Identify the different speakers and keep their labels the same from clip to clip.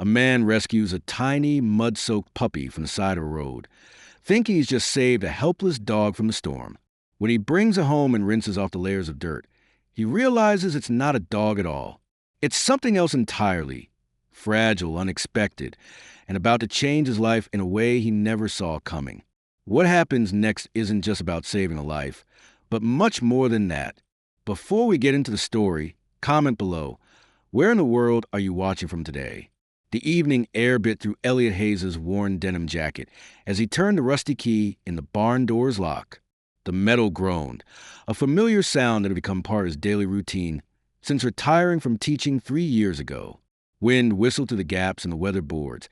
Speaker 1: A man rescues a tiny, mud-soaked puppy from the side of a road, thinking he's just saved a helpless dog from the storm. When he brings it home and rinses off the layers of dirt, he realizes it's not a dog at all. It's something else entirely, fragile, unexpected, and about to change his life in a way he never saw coming. What happens next isn't just about saving a life, but much more than that. Before we get into the story, comment below, where in the world are you watching from today? The evening air bit through Elliot Hayes' worn denim jacket as he turned the rusty key in the barn door's lock. The metal groaned, a familiar sound that had become part of his daily routine since retiring from teaching 3 years ago. Wind whistled through the gaps in the weather boards,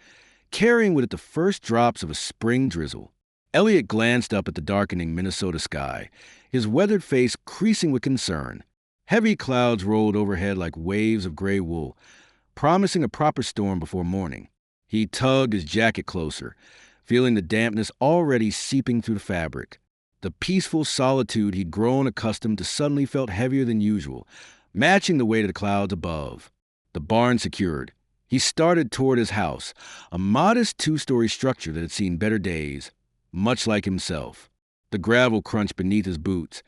Speaker 1: carrying with it the first drops of a spring drizzle. Elliot glanced up at the darkening Minnesota sky, his weathered face creasing with concern. Heavy clouds rolled overhead like waves of gray wool, promising a proper storm before morning. He tugged his jacket closer, feeling the dampness already seeping through the fabric. The peaceful solitude he'd grown accustomed to suddenly felt heavier than usual, matching the weight of the clouds above. The barn secured, he started toward his house, a modest 2-story structure that had seen better days, much like himself. The gravel crunched beneath his boots,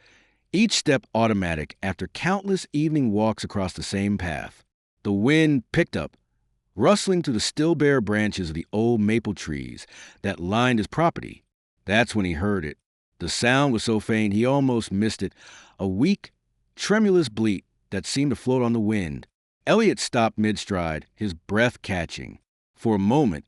Speaker 1: each step automatic after countless evening walks across the same path. The wind picked up, rustling through the still bare branches of the old maple trees that lined his property. That's when he heard it. The sound was so faint he almost missed it, a weak, tremulous bleat that seemed to float on the wind. Elliot stopped mid-stride, his breath catching. For a moment,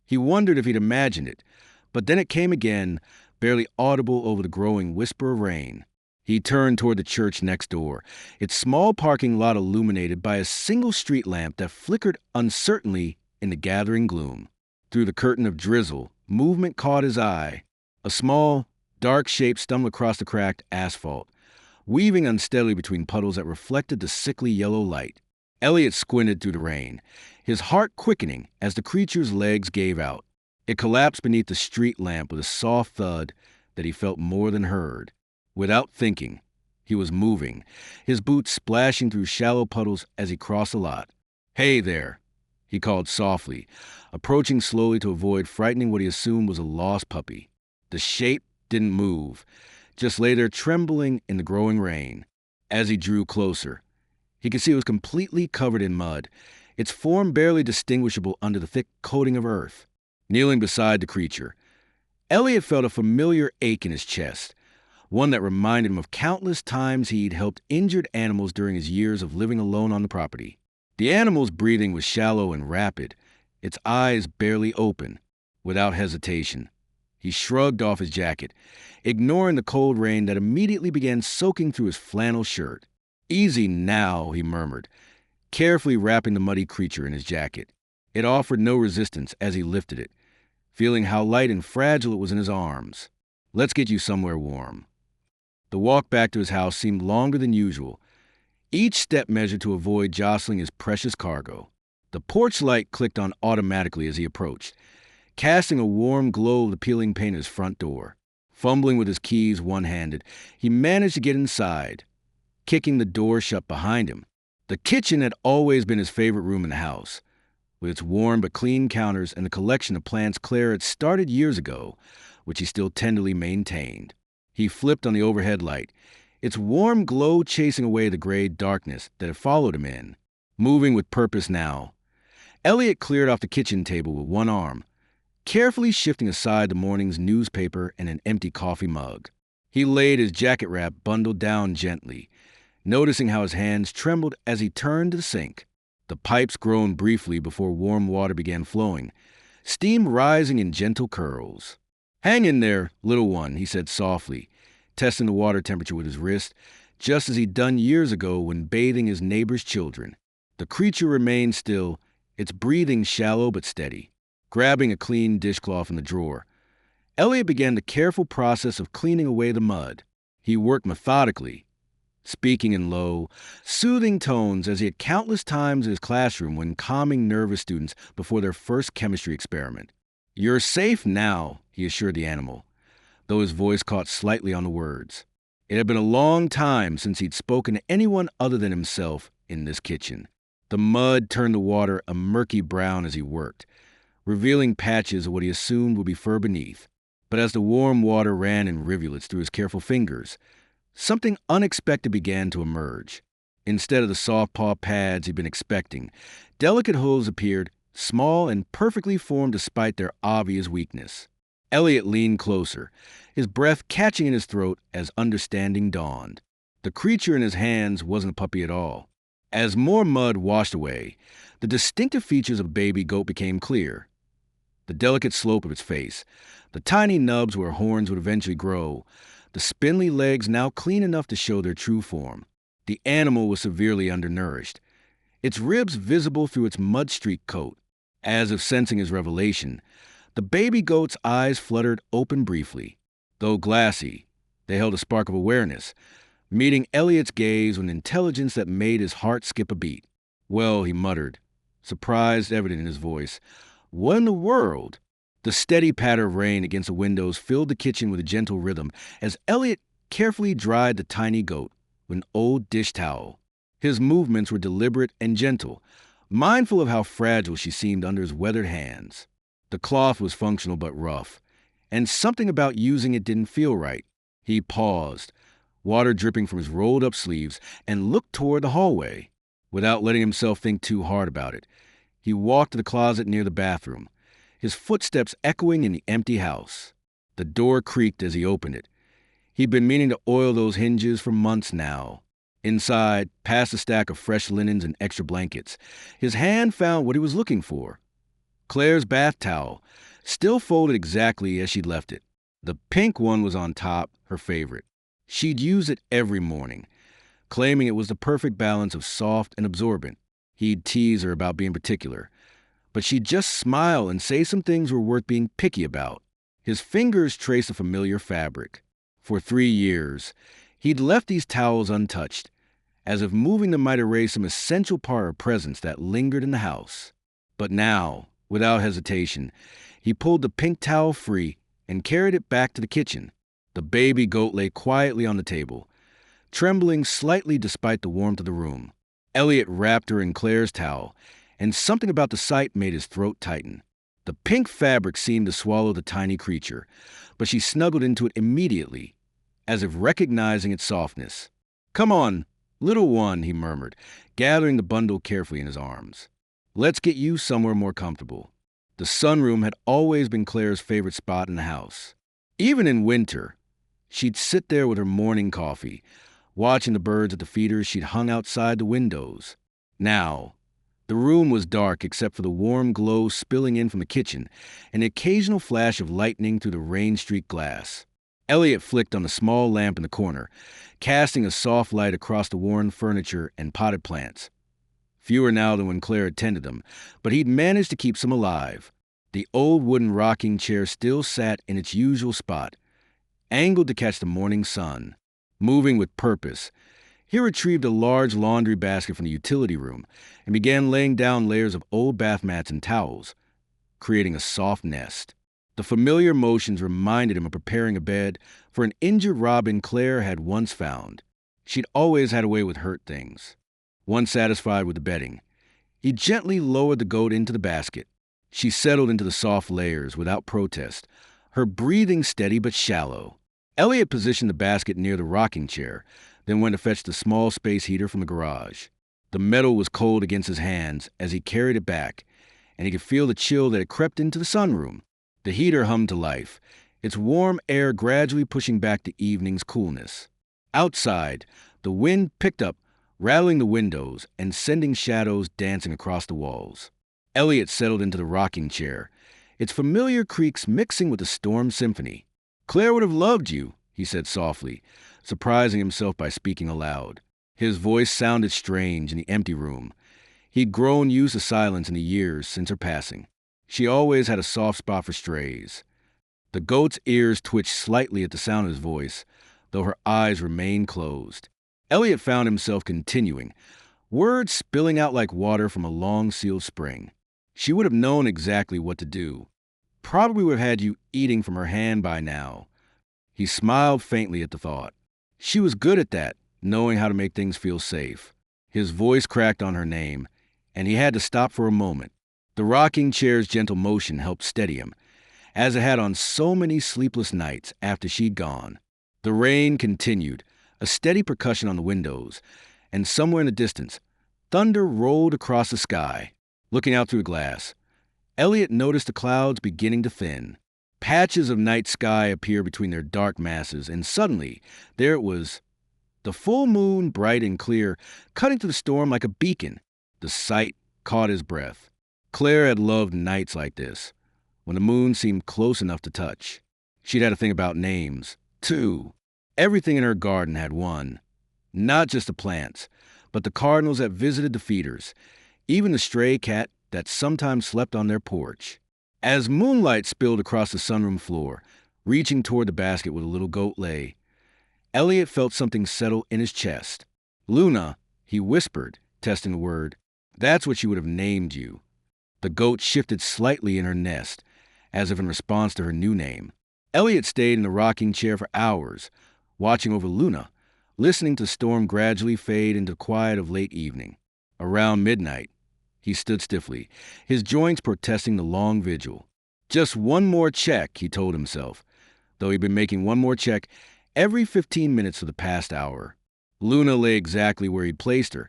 Speaker 1: he wondered if he'd imagined it, but then it came again, barely audible over the growing whisper of rain. He turned toward the church next door, its small parking lot illuminated by a single street lamp that flickered uncertainly in the gathering gloom. Through the curtain of drizzle, movement caught his eye. A small, dark shape stumbled across the cracked asphalt, weaving unsteadily between puddles that reflected the sickly yellow light. Elliot squinted through the rain, his heart quickening as the creature's legs gave out. It collapsed beneath the street lamp with a soft thud that he felt more than heard. Without thinking, he was moving, his boots splashing through shallow puddles as he crossed the lot. "Hey there," he called softly, approaching slowly to avoid frightening what he assumed was a lost puppy. The shape didn't move, just lay there trembling in the growing rain. As he drew closer, he could see it was completely covered in mud, its form barely distinguishable under the thick coating of earth. Kneeling beside the creature, Elliot felt a familiar ache in his chest, one that reminded him of countless times he'd helped injured animals during his years of living alone on the property. The animal's breathing was shallow and rapid, its eyes barely open. Without hesitation, he shrugged off his jacket, ignoring the cold rain that immediately began soaking through his flannel shirt. "Easy now," he murmured, carefully wrapping the muddy creature in his jacket. It offered no resistance as he lifted it, feeling how light and fragile it was in his arms. "Let's get you somewhere warm." The walk back to his house seemed longer than usual, each step measured to avoid jostling his precious cargo. The porch light clicked on automatically as he approached, casting a warm glow of the peeling paint at his front door. Fumbling with his keys one-handed, he managed to get inside, kicking the door shut behind him. The kitchen had always been his favorite room in the house, with its warm but clean counters and the collection of plants Claire had started years ago, which he still tenderly maintained. He flipped on the overhead light, its warm glow chasing away the gray darkness that had followed him in. Moving with purpose now, Elliot cleared off the kitchen table with one arm, carefully shifting aside the morning's newspaper and an empty coffee mug. He laid his jacket wrap bundled down gently, noticing how his hands trembled as he turned to the sink. The pipes groaned briefly before warm water began flowing, steam rising in gentle curls. "Hang in there, little one," he said softly, testing the water temperature with his wrist, just as he'd done years ago when bathing his neighbor's children. The creature remained still, its breathing shallow but steady. Grabbing a clean dishcloth from the drawer, Elliot began the careful process of cleaning away the mud. He worked methodically, speaking in low, soothing tones as he had countless times in his classroom when calming nervous students before their first chemistry experiment. "You're safe now," he assured the animal, though his voice caught slightly on the words. It had been a long time since he'd spoken to anyone other than himself in this kitchen. The mud turned the water a murky brown as he worked, revealing patches of what he assumed would be fur beneath. But as the warm water ran in rivulets through his careful fingers, something unexpected began to emerge. Instead of the soft paw pads he'd been expecting, delicate hooves appeared, small and perfectly formed despite their obvious weakness. Elliot leaned closer, his breath catching in his throat as understanding dawned. The creature in his hands wasn't a puppy at all. As more mud washed away, the distinctive features of a baby goat became clear. The delicate slope of its face, the tiny nubs where horns would eventually grow, the spindly legs now clean enough to show their true form. The animal was severely undernourished, its ribs visible through its mud-streaked coat. As if sensing his revelation, the baby goat's eyes fluttered open briefly. Though glassy, they held a spark of awareness, meeting Elliot's gaze with an intelligence that made his heart skip a beat. "Well," he muttered, surprise evident in his voice, "what in the world?" The steady patter of rain against the windows filled the kitchen with a gentle rhythm as Elliot carefully dried the tiny goat with an old dish towel. His movements were deliberate and gentle, mindful of how fragile she seemed under his weathered hands. The cloth was functional but rough, and something about using it didn't feel right. He paused, water dripping from his rolled-up sleeves, and looked toward the hallway. Without letting himself think too hard about it, he walked to the closet near the bathroom, his footsteps echoing in the empty house. The door creaked as he opened it. He'd been meaning to oil those hinges for months now. Inside, past a stack of fresh linens and extra blankets, his hand found what he was looking for. Claire's bath towel, still folded exactly as she'd left it. The pink one was on top, her favorite. She'd use it every morning, claiming it was the perfect balance of soft and absorbent. He'd tease her about being particular, but she'd just smile and say some things were worth being picky about. His fingers traced the familiar fabric. For 3 years, he'd left these towels untouched, as if moving them might erase some essential part of presence that lingered in the house. But now, without hesitation, he pulled the pink towel free and carried it back to the kitchen. The baby goat lay quietly on the table, trembling slightly despite the warmth of the room. Elliot wrapped her in Claire's towel, and something about the sight made his throat tighten. The pink fabric seemed to swallow the tiny creature, but she snuggled into it immediately, as if recognizing its softness. "Come on, little one," he murmured, gathering the bundle carefully in his arms. "Let's get you somewhere more comfortable." The sunroom had always been Claire's favorite spot in the house. Even in winter, she'd sit there with her morning coffee, watching the birds at the feeders she'd hung outside the windows. Now, the room was dark except for the warm glow spilling in from the kitchen and the occasional flash of lightning through the rain-streaked glass. Elliot flicked on the small lamp in the corner, casting a soft light across the worn furniture and potted plants. Fewer now than when Claire attended them, but he'd managed to keep some alive. The old wooden rocking chair still sat in its usual spot, angled to catch the morning sun. Moving with purpose, he retrieved a large laundry basket from the utility room and began laying down layers of old bath mats and towels, creating a soft nest. The familiar motions reminded him of preparing a bed for an injured robin Claire had once found. She'd always had a way with hurt things. Once satisfied with the bedding, he gently lowered the goat into the basket. She settled into the soft layers without protest, her breathing steady but shallow. Elliot positioned the basket near the rocking chair, then went to fetch the small space heater from the garage. The metal was cold against his hands as he carried it back, and he could feel the chill that had crept into the sunroom. The heater hummed to life, its warm air gradually pushing back the evening's coolness. Outside, the wind picked up, rattling the windows and sending shadows dancing across the walls. Elliot settled into the rocking chair, its familiar creaks mixing with the storm symphony. "Claire would have loved you," he said softly, surprising himself by speaking aloud. His voice sounded strange in the empty room. He'd grown used to silence in the years since her passing. She always had a soft spot for strays. The goat's ears twitched slightly at the sound of his voice, though her eyes remained closed. Elliot found himself continuing, words spilling out like water from a long-sealed spring. She would have known exactly what to do. Probably would have had you eating from her hand by now. He smiled faintly at the thought. She was good at that, knowing how to make things feel safe. His voice cracked on her name. and he had to stop for a moment. The rocking chair's gentle motion helped steady him, as it had on so many sleepless nights after she'd gone. The rain continued, a steady percussion on the windows, and somewhere in the distance, thunder rolled across the sky. Looking out through the glass, Elliot noticed the clouds beginning to thin. Patches of night sky appeared between their dark masses, and suddenly, there it was, the full moon, bright and clear, cutting through the storm like a beacon. The sight caught his breath. Claire had loved nights like this, when the moon seemed close enough to touch. She'd had a thing about names, too. Everything in her garden had one. Not just the plants, but the cardinals that visited the feeders, even the stray cat that sometimes slept on their porch. As moonlight spilled across the sunroom floor, reaching toward the basket where the little goat lay, Elliot felt something settle in his chest. "Luna," he whispered, testing the word. "That's what she would have named you." The goat shifted slightly in her nest, as if in response to her new name. Elliot stayed in the rocking chair for hours, watching over Luna, listening to the storm gradually fade into the quiet of late evening. Around midnight, he stood stiffly, his joints protesting the long vigil. Just one more check, he told himself, though he'd been making one more check every 15 minutes for the past hour. Luna lay exactly where he'd placed her,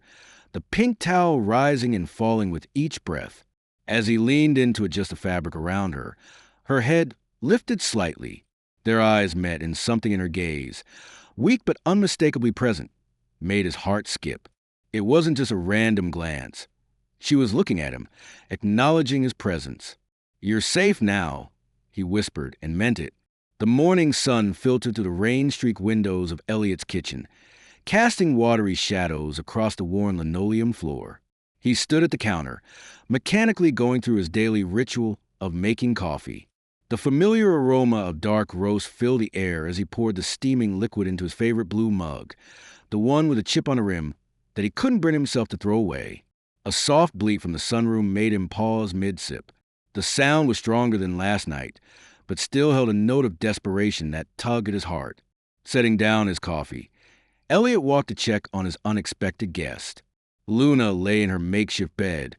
Speaker 1: the pink towel rising and falling with each breath. As he leaned in to adjust the fabric around her, her head lifted slightly. Their eyes met, and something in her gaze, weak but unmistakably present, made his heart skip. It wasn't just a random glance. She was looking at him, acknowledging his presence. "You're safe now," he whispered, and meant it. The morning sun filtered through the rain-streaked windows of Elliot's kitchen, casting watery shadows across the worn linoleum floor. He stood at the counter, mechanically going through his daily ritual of making coffee. The familiar aroma of dark roast filled the air as he poured the steaming liquid into his favorite blue mug, the one with a chip on the rim that he couldn't bring himself to throw away. A soft bleat from the sunroom made him pause mid-sip. The sound was stronger than last night, but still held a note of desperation that tugged at his heart. Setting down his coffee, Elliot walked to check on his unexpected guest. Luna lay in her makeshift bed,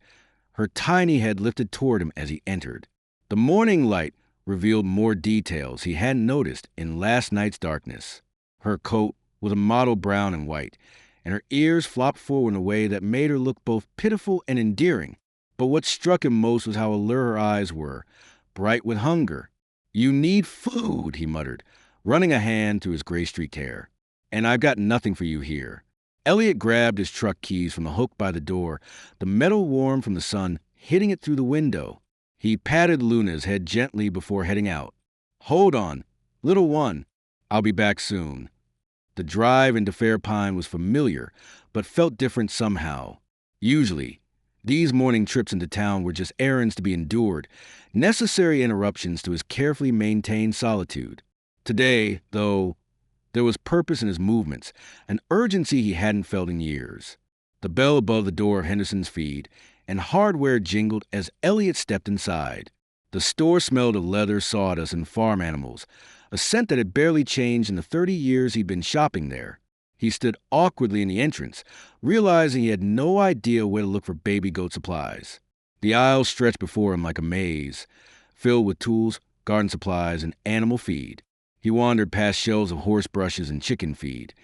Speaker 1: her tiny head lifted toward him as he entered. The morning light revealed more details he hadn't noticed in last night's darkness. Her coat was a mottled brown and white, and her ears flopped forward in a way that made her look both pitiful and endearing. But what struck him most was how alert her eyes were, bright with hunger. "You need food," he muttered, running a hand through his gray-streaked hair. "And I've got nothing for you here." Elliot grabbed his truck keys from the hook by the door, the metal warm from the sun hitting it through the window. He patted Luna's head gently before heading out. "Hold on, little one. I'll be back soon." The drive into Fairpine was familiar, but felt different somehow. Usually, these morning trips into town were just errands to be endured, necessary interruptions to his carefully maintained solitude. Today, though, there was purpose in his movements, an urgency he hadn't felt in years. The bell above the door of Henderson's feed, and hardware jingled as Elliot stepped inside. The store smelled of leather, sawdust, and farm animals, a scent that had barely changed in the 30 years he'd been shopping there. He stood awkwardly in the entrance, realizing he had no idea where to look for baby goat supplies. The aisle stretched before him like a maze, filled with tools, garden supplies, and animal feed. He wandered past shelves of horse brushes and chicken feed,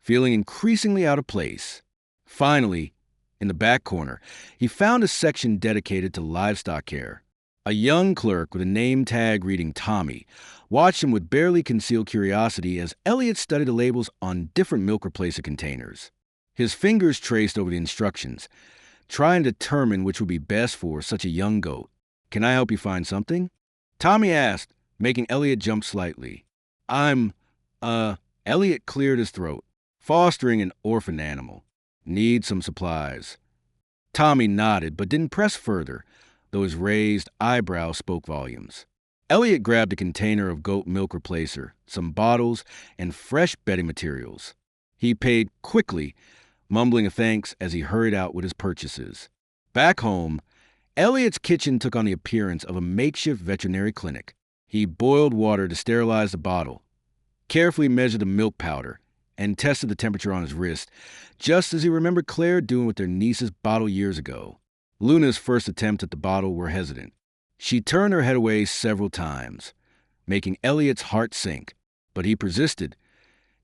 Speaker 1: feeling increasingly out of place. Finally, in the back corner, he found a section dedicated to livestock care. A young clerk with a name tag reading Tommy watched him with barely concealed curiosity as Elliot studied the labels on different milk replacer containers. His fingers traced over the instructions, trying to determine which would be best for such a young goat. "Can I help you find something?" Tommy asked, making Elliot jump slightly. Elliot cleared his throat. "Fostering an orphan animal. Need some supplies." Tommy nodded, but didn't press further, though his raised eyebrows spoke volumes. Elliot grabbed a container of goat milk replacer, some bottles, and fresh bedding materials. He paid quickly, mumbling a thanks as he hurried out with his purchases. Back home, Elliot's kitchen took on the appearance of a makeshift veterinary clinic. He boiled water to sterilize the bottle, carefully measured the milk powder, and tested the temperature on his wrist, just as he remembered Claire doing with their niece's bottle years ago. Luna's first attempts at the bottle were hesitant. She turned her head away several times, making Elliot's heart sink, but he persisted,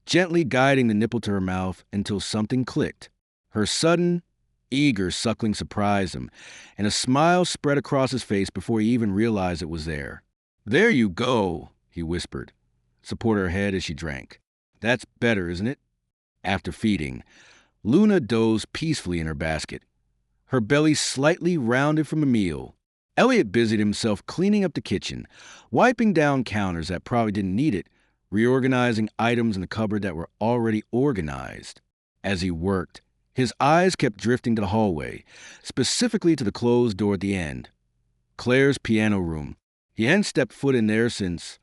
Speaker 1: gently guiding the nipple to her mouth until something clicked. Her sudden, eager suckling surprised him, and a smile spread across his face before he even realized it was there. "There you go," he whispered, supporting her head as she drank. "That's better, isn't it?" After feeding, Luna dozed peacefully in her basket, her belly slightly rounded from a meal. Elliot busied himself cleaning up the kitchen, wiping down counters that probably didn't need it, reorganizing items in the cupboard that were already organized. As he worked, his eyes kept drifting to the hallway, specifically to the closed door at the end. Claire's piano room. He hadn't stepped foot in there since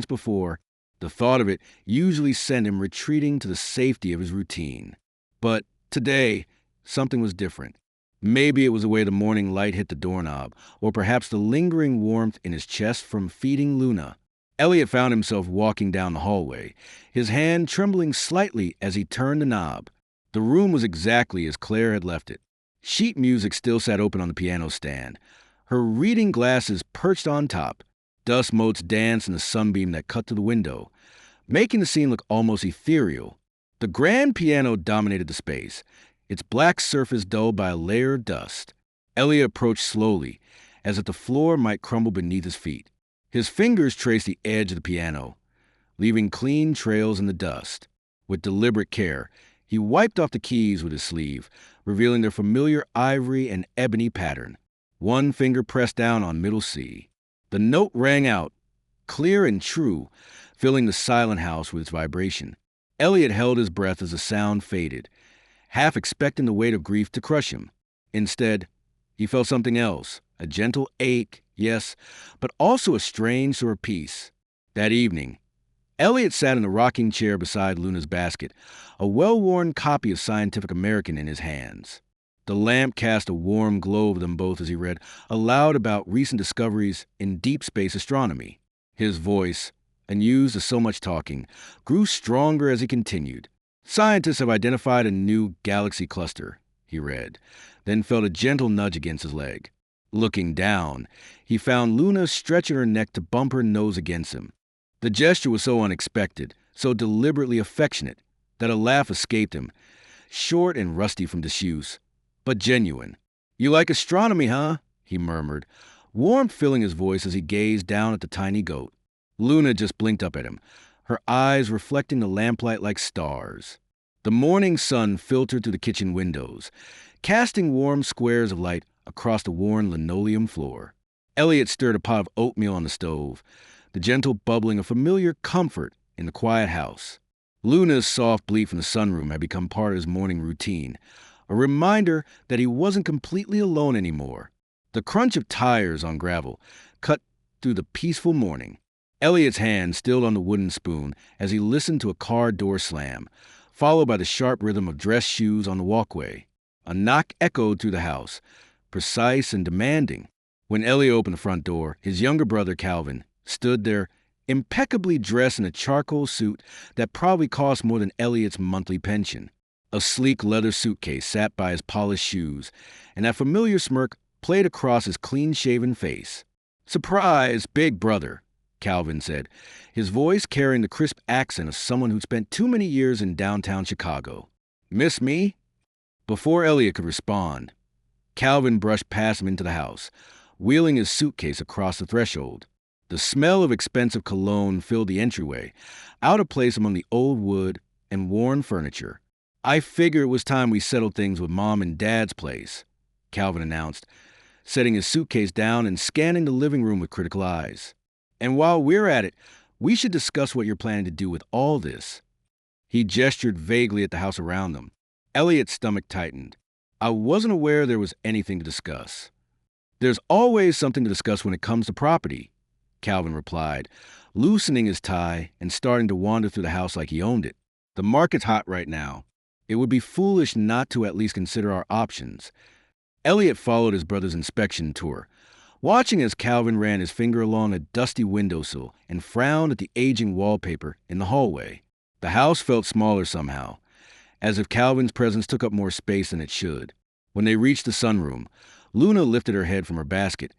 Speaker 1: before. The thought of it usually sent him retreating to the safety of his routine. But today, something was different. Maybe it was the way the morning light hit the doorknob, or perhaps the lingering warmth in his chest from feeding Luna. Elliot found himself walking down the hallway, his hand trembling slightly as he turned the knob. The room was exactly as Claire had left it. Sheet music still sat open on the piano stand, her reading glasses perched on top. Dust motes danced in the sunbeam that cut through the window, making the scene look almost ethereal. The grand piano dominated the space, its black surface dulled by a layer of dust. Elliot approached slowly, as if the floor might crumble beneath his feet. His fingers traced the edge of the piano, leaving clean trails in the dust. With deliberate care, he wiped off the keys with his sleeve, revealing their familiar ivory and ebony pattern. One finger pressed down on middle C. The note rang out, clear and true, filling the silent house with its vibration. Elliot held his breath as the sound faded, half expecting the weight of grief to crush him. Instead, he felt something else, a gentle ache, yes, but also a strange sort of peace. That evening, Elliot sat in a rocking chair beside Luna's basket, a well-worn copy of Scientific American in his hands. The lamp cast a warm glow over them both as he read aloud about recent discoveries in deep space astronomy. His voice, unused to so much talking, grew stronger as he continued. "Scientists have identified a new galaxy cluster," he read, then felt a gentle nudge against his leg. Looking down, he found Luna stretching her neck to bump her nose against him. The gesture was so unexpected, so deliberately affectionate, that a laugh escaped him, short and rusty from disuse, but genuine. "You like astronomy, huh?" he murmured, warmth filling his voice as he gazed down at the tiny goat. Luna just blinked up at him, her eyes reflecting the lamplight like stars. The morning sun filtered through the kitchen windows, casting warm squares of light across the worn linoleum floor. Elliot stirred a pot of oatmeal on the stove, the gentle bubbling of familiar comfort in the quiet house. Luna's soft bleat from the sunroom had become part of his morning routine, a reminder that he wasn't completely alone anymore. The crunch of tires on gravel cut through the peaceful morning. Elliot's hand stilled on the wooden spoon as he listened to a car door slam, followed by the sharp rhythm of dress shoes on the walkway. A knock echoed through the house, precise and demanding. When Elliot opened the front door, his younger brother, Calvin, stood there, impeccably dressed in a charcoal suit that probably cost more than Elliot's monthly pension. A sleek leather suitcase sat by his polished shoes, and that familiar smirk played across his clean-shaven face. "Surprise, big brother," Calvin said, his voice carrying the crisp accent of someone who'd spent too many years in downtown Chicago. "Miss me?" Before Elliot could respond, Calvin brushed past him into the house, wheeling his suitcase across the threshold. The smell of expensive cologne filled the entryway, out of place among the old wood and worn furniture. "I figure it was time we settled things with Mom and Dad's place," Calvin announced, setting his suitcase down and scanning the living room with critical eyes. "And while we're at it, we should discuss what you're planning to do with all this." He gestured vaguely at the house around them. Elliot's stomach tightened. "I wasn't aware there was anything to discuss." "There's always something to discuss when it comes to property," Calvin replied, loosening his tie and starting to wander through the house like he owned it. "The market's hot right now. It would be foolish not to at least consider our options." Elliot followed his brother's inspection tour, watching as Calvin ran his finger along a dusty windowsill and frowned at the aging wallpaper in the hallway. The house felt smaller somehow, as if Calvin's presence took up more space than it should. When they reached the sunroom, Luna lifted her head from her basket.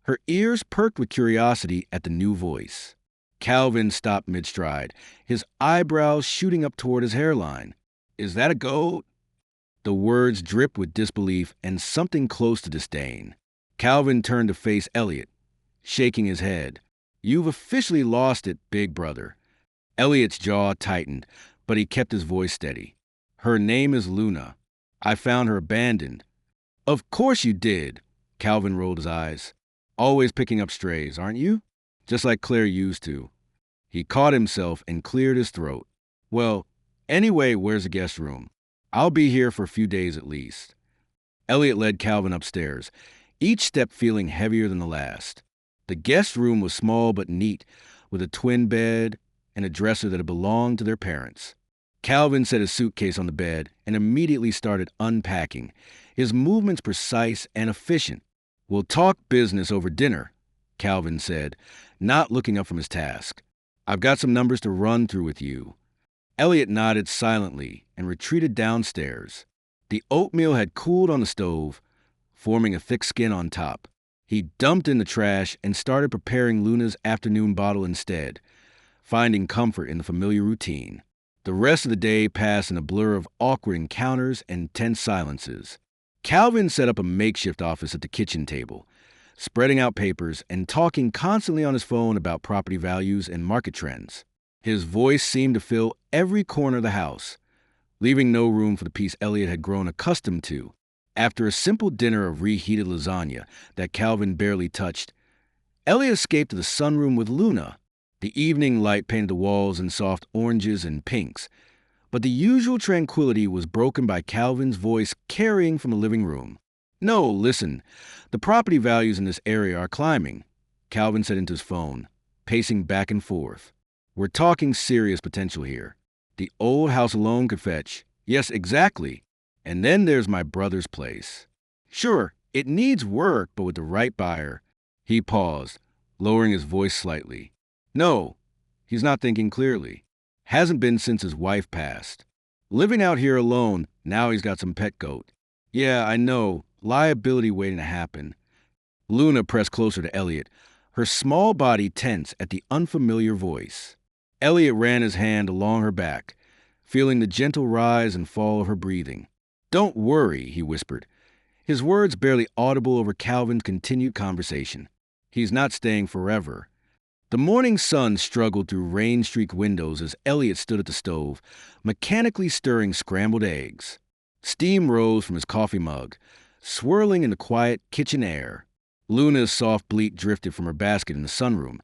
Speaker 1: Her ears perked with curiosity at the new voice. Calvin stopped mid-stride, his eyebrows shooting up toward his hairline. "Is that a goat?" The words dripped with disbelief and something close to disdain. Calvin turned to face Elliot, shaking his head. "You've officially lost it, big brother." Elliot's jaw tightened, but he kept his voice steady. "Her name is Luna. I found her abandoned." "Of course you did." Calvin rolled his eyes. "Always picking up strays, aren't you? Just like Claire used to." He caught himself and cleared his throat. "Well, anyway, where's the guest room? I'll be here for a few days at least." Elliot led Calvin upstairs, each step feeling heavier than the last. The guest room was small but neat, with a twin bed and a dresser that had belonged to their parents. Calvin set his suitcase on the bed and immediately started unpacking, his movements precise and efficient. "We'll talk business over dinner," Calvin said, not looking up from his task. "I've got some numbers to run through with you." Elliot nodded silently and retreated downstairs. The oatmeal had cooled on the stove, forming a thick skin on top. He dumped in the trash and started preparing Luna's afternoon bottle instead, finding comfort in the familiar routine. The rest of the day passed in a blur of awkward encounters and tense silences. Calvin set up a makeshift office at the kitchen table, spreading out papers and talking constantly on his phone about property values and market trends. His voice seemed to fill every corner of the house, leaving no room for the peace Elliot had grown accustomed to. After a simple dinner of reheated lasagna that Calvin barely touched, Elliot escaped to the sunroom with Luna. The evening light painted the walls in soft oranges and pinks, but the usual tranquility was broken by Calvin's voice carrying from the living room. "No, listen, the property values in this area are climbing," Calvin said into his phone, pacing back and forth. "We're talking serious potential here. The old house alone could fetch—" "Yes, exactly. And then there's my brother's place. Sure, it needs work, but with the right buyer." He paused, lowering his voice slightly. "No, he's not thinking clearly. Hasn't been since his wife passed. Living out here alone, now he's got some pet goat. Yeah, I know, liability waiting to happen." Luna pressed closer to Elliot, her small body tense at the unfamiliar voice. Elliot ran his hand along her back, feeling the gentle rise and fall of her breathing. "Don't worry," he whispered, his words barely audible over Calvin's continued conversation. "He's not staying forever." The morning sun struggled through rain-streaked windows as Elliot stood at the stove, mechanically stirring scrambled eggs. Steam rose from his coffee mug, swirling in the quiet kitchen air. Luna's soft bleat drifted from her basket in the sunroom,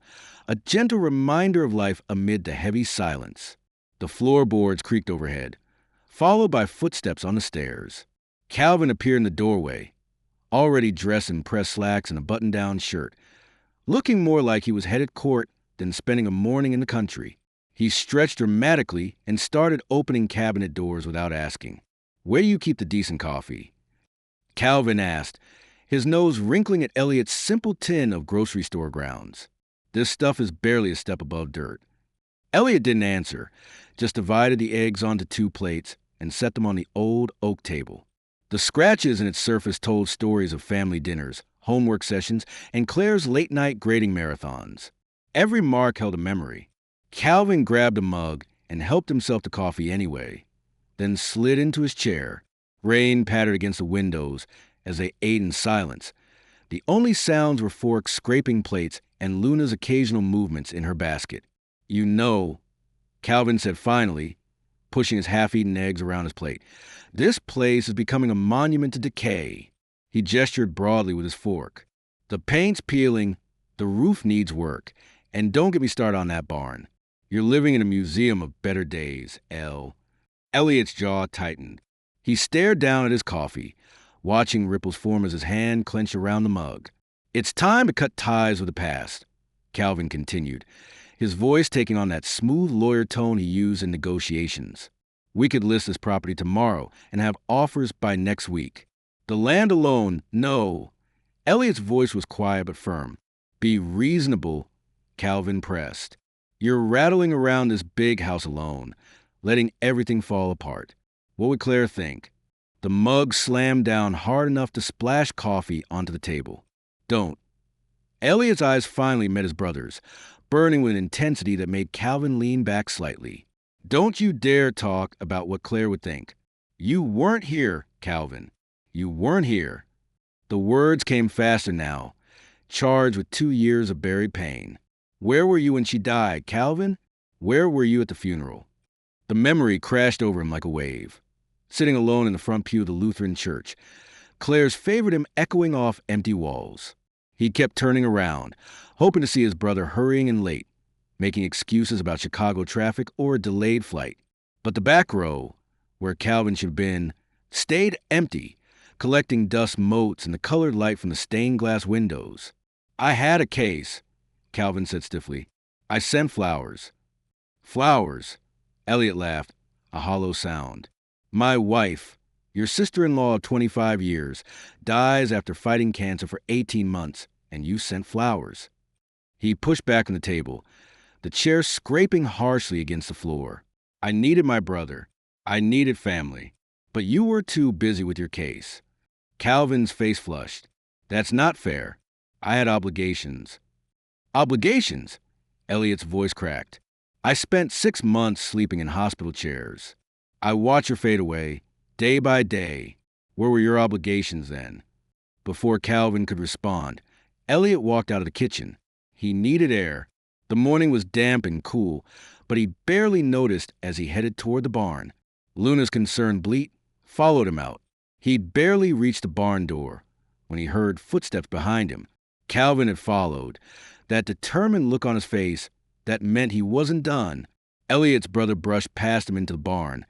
Speaker 1: a gentle reminder of life amid the heavy silence. The floorboards creaked overhead, followed by footsteps on the stairs. Calvin appeared in the doorway, already dressed in pressed slacks and a button-down shirt, looking more like he was headed court than spending a morning in the country. He stretched dramatically and started opening cabinet doors without asking. "Where do you keep the decent coffee?" Calvin asked, his nose wrinkling at Elliot's simple tin of grocery store grounds. "This stuff is barely a step above dirt." Elliot didn't answer, just divided the eggs onto 2 plates and set them on the old oak table. The scratches in its surface told stories of family dinners, homework sessions, and Claire's late-night grading marathons. Every mark held a memory. Calvin grabbed a mug and helped himself to coffee anyway, then slid into his chair. Rain pattered against the windows as they ate in silence. The only sounds were forks scraping plates and Luna's occasional movements in her basket. "You know," Calvin said finally, pushing his half-eaten eggs around his plate, "this place is becoming a monument to decay." He gestured broadly with his fork. "The paint's peeling, the roof needs work, and don't get me started on that barn. You're living in a museum of better days, El." Elliot's jaw tightened. He stared down at his coffee, watching ripples form as his hand clenched around the mug. "It's time to cut ties with the past," Calvin continued, his voice taking on that smooth lawyer tone he used in negotiations. "We could list this property tomorrow and have offers by next week. The land alone, no." Elliot's voice was quiet but firm. "Be reasonable," Calvin pressed. "You're rattling around this big house alone, letting everything fall apart. What would Claire think?" The mug slammed down hard enough to splash coffee onto the table. Don't. Elliot's eyes finally met his brother's, burning with an intensity that made Calvin lean back slightly. Don't you dare talk about what Claire would think. You weren't here, Calvin. You weren't here. The words came faster now, charged with 2 years of buried pain. Where were you when she died, Calvin? Where were you at the funeral? The memory crashed over him like a wave. Sitting alone in the front pew of the Lutheran church, Claire's favorite hymn echoing off empty walls. He kept turning around, hoping to see his brother hurrying in late, making excuses about Chicago traffic or a delayed flight. But the back row, where Calvin should have been, stayed empty, collecting dust motes in the colored light from the stained glass windows. I had a case, Calvin said stiffly. I sent flowers. Flowers? Elliot laughed, a hollow sound. My wife, your sister-in-law of 25 years, dies after fighting cancer for 18 months, and you sent flowers. He pushed back on the table, the chair scraping harshly against the floor. I needed my brother. I needed family. But you were too busy with your case. Calvin's face flushed. That's not fair. I had obligations. Obligations? Elliot's voice cracked. I spent 6 months sleeping in hospital chairs. I watched her fade away, day by day. Where were your obligations then? Before Calvin could respond, Elliot walked out of the kitchen. He needed air. The morning was damp and cool, but he barely noticed as he headed toward the barn. Luna's concerned bleat followed him out. He'd barely reached the barn door when he heard footsteps behind him. Calvin had followed. That determined look on his face, that meant he wasn't done. Elliot's brother brushed past him into the barn,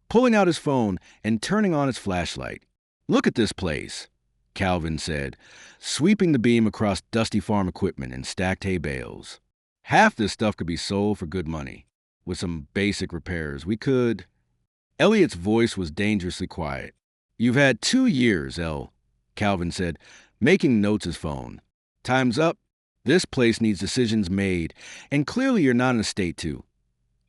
Speaker 1: pulling out his phone and turning on his flashlight. Look at this place, Calvin said, sweeping the beam across dusty farm equipment and stacked hay bales. Half this stuff could be sold for good money. With some basic repairs, we could... Elliot's voice was dangerously quiet. You've had 2 years, El, Calvin said, making notes his phone. Time's up. This place needs decisions made, and clearly you're not in a state to.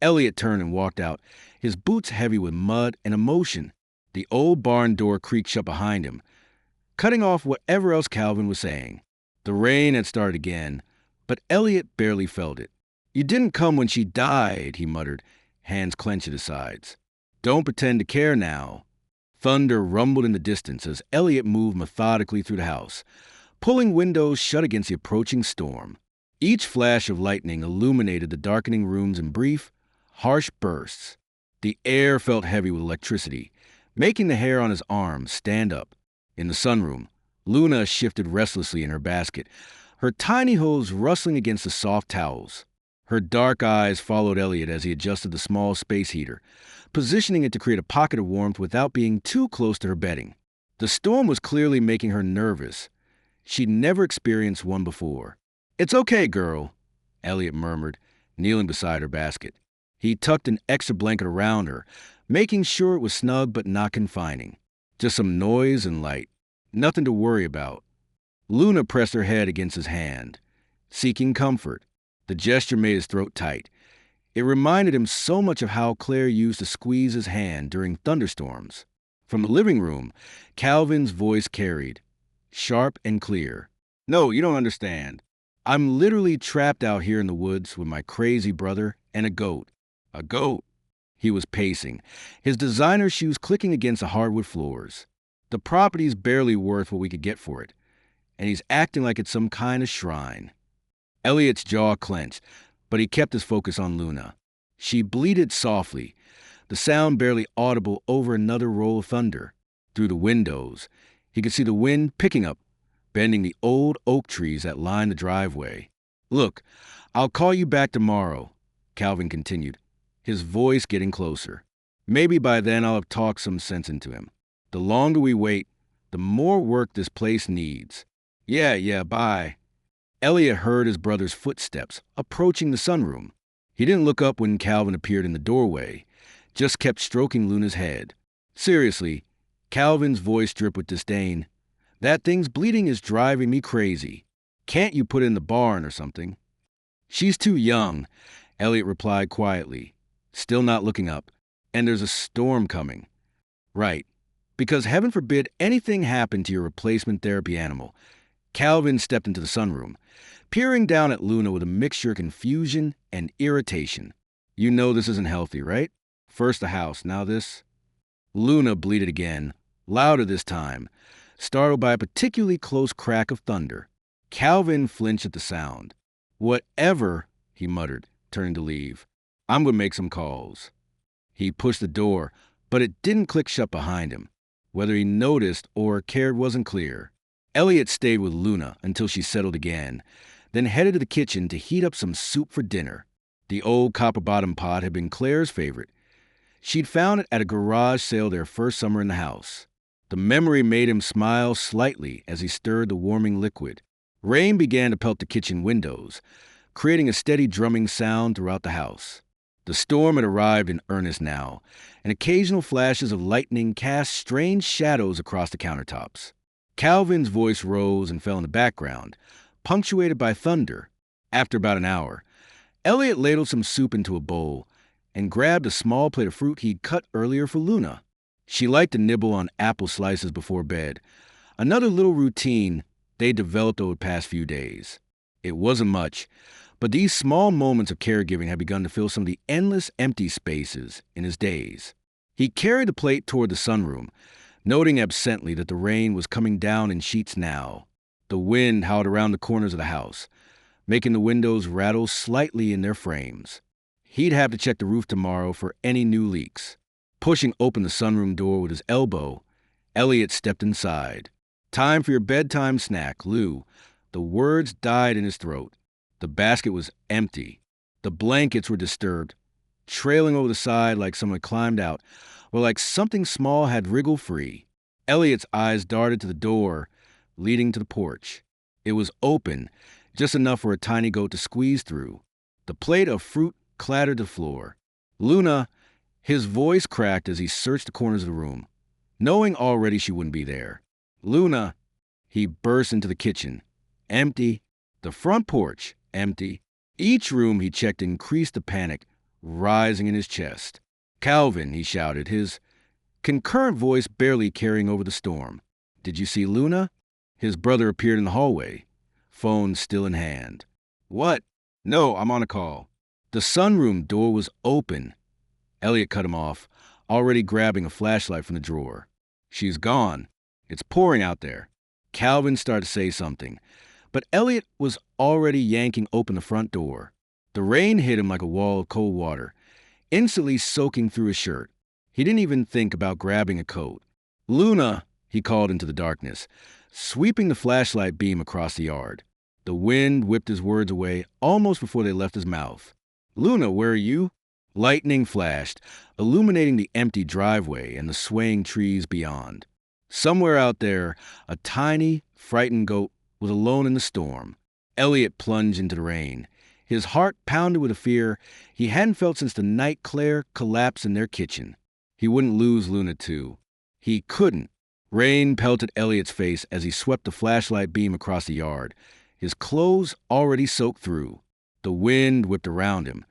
Speaker 1: Elliot turned and walked out, his boots heavy with mud and emotion. The old barn door creaked shut behind him, cutting off whatever else Calvin was saying. The rain had started again, but Elliot barely felt it. You didn't come when she died, he muttered, hands clenched at his sides. Don't pretend to care now. Thunder rumbled in the distance as Elliot moved methodically through the house, pulling windows shut against the approaching storm. Each flash of lightning illuminated the darkening rooms in brief, harsh bursts. The air felt heavy with electricity, making the hair on his arms stand up. In the sunroom, Luna shifted restlessly in her basket, her tiny hooves rustling against the soft towels. Her dark eyes followed Elliot as he adjusted the small space heater, positioning it to create a pocket of warmth without being too close to her bedding. The storm was clearly making her nervous. She'd never experienced one before. It's okay, girl, Elliot murmured, kneeling beside her basket. He tucked an extra blanket around her, making sure it was snug but not confining. Just some noise and light. Nothing to worry about. Luna pressed her head against his hand, seeking comfort. The gesture made his throat tight. It reminded him so much of how Claire used to squeeze his hand during thunderstorms. From the living room, Calvin's voice carried, sharp and clear. No, you don't understand. I'm literally trapped out here in the woods with my crazy brother and a goat. A goat. He was pacing, his designer shoes clicking against the hardwood floors. The property's barely worth what we could get for it, and he's acting like it's some kind of shrine. Elliot's jaw clenched, but he kept his focus on Luna. She bleated softly, the sound barely audible over another roll of thunder. Through the windows, he could see the wind picking up, bending the old oak trees that lined the driveway. Look, I'll call you back tomorrow, Calvin continued, his voice getting closer. Maybe by then I'll have talked some sense into him. The longer we wait, the more work this place needs. Yeah, bye. Elliot heard his brother's footsteps approaching the sunroom. He didn't look up when Calvin appeared in the doorway, just kept stroking Luna's head. Seriously, Calvin's voice dripped with disdain. That thing's bleeding is driving me crazy. Can't you put it in the barn or something? She's too young, Elliot replied quietly, still not looking up. And there's a storm coming. Right. Because heaven forbid anything happened to your replacement therapy animal. Calvin stepped into the sunroom, peering down at Luna with a mixture of confusion and irritation. You know this isn't healthy, right? First the house, now this. Luna bleated again, louder this time, startled by a particularly close crack of thunder. Calvin flinched at the sound. Whatever, he muttered, turning to leave. I'm going to make some calls. He pushed the door, but it didn't click shut behind him. Whether he noticed or cared wasn't clear. Elliot stayed with Luna until she settled again, then headed to the kitchen to heat up some soup for dinner. The old copper-bottom pot had been Claire's favorite. She'd found it at a garage sale their first summer in the house. The memory made him smile slightly as he stirred the warming liquid. Rain began to pelt the kitchen windows, creating a steady drumming sound throughout the house. The storm had arrived in earnest now, and occasional flashes of lightning cast strange shadows across the countertops. Calvin's voice rose and fell in the background, punctuated by thunder. After about an hour, Elliot ladled some soup into a bowl and grabbed a small plate of fruit he'd cut earlier for Luna. She liked to nibble on apple slices before bed, another little routine they developed over the past few days. It wasn't much, but these small moments of caregiving had begun to fill some of the endless empty spaces in his days. He carried the plate toward the sunroom, noting absently that the rain was coming down in sheets now. The wind howled around the corners of the house, making the windows rattle slightly in their frames. He'd have to check the roof tomorrow for any new leaks. Pushing open the sunroom door with his elbow, Elliot stepped inside. Time for your bedtime snack, Lou. The words died in his throat. The basket was empty. The blankets were disturbed, trailing over the side like someone had climbed out, or like something small had wriggled free. Elliot's eyes darted to the door leading to the porch. It was open, just enough for a tiny goat to squeeze through. The plate of fruit clattered to the floor. Luna, his voice cracked as he searched the corners of the room, knowing already she wouldn't be there. Luna, he burst into the kitchen. Empty. The front porch, empty. Each room he checked increased the panic rising in his chest. Calvin, he shouted, his concurrent voice barely carrying over the storm. Did you see Luna? His brother appeared in the hallway, phone still in hand. What? No, I'm on a call. The sunroom door was open. Elliot cut him off, already grabbing a flashlight from the drawer. She's gone. It's pouring out there. Calvin started to say something, but Elliot was already yanking open the front door. The rain hit him like a wall of cold water, instantly soaking through his shirt. He didn't even think about grabbing a coat. Luna, he called into the darkness, sweeping the flashlight beam across the yard. The wind whipped his words away almost before they left his mouth. Luna, where are you? Lightning flashed, illuminating the empty driveway and the swaying trees beyond. Somewhere out there, a tiny, frightened goat was alone in the storm. Elliot plunged into the rain. His heart pounded with a fear he hadn't felt since the night Claire collapsed in their kitchen. He wouldn't lose Luna, too. He couldn't. Rain pelted Elliot's face as he swept the flashlight beam across the yard, his clothes already soaked through. The wind whipped around him,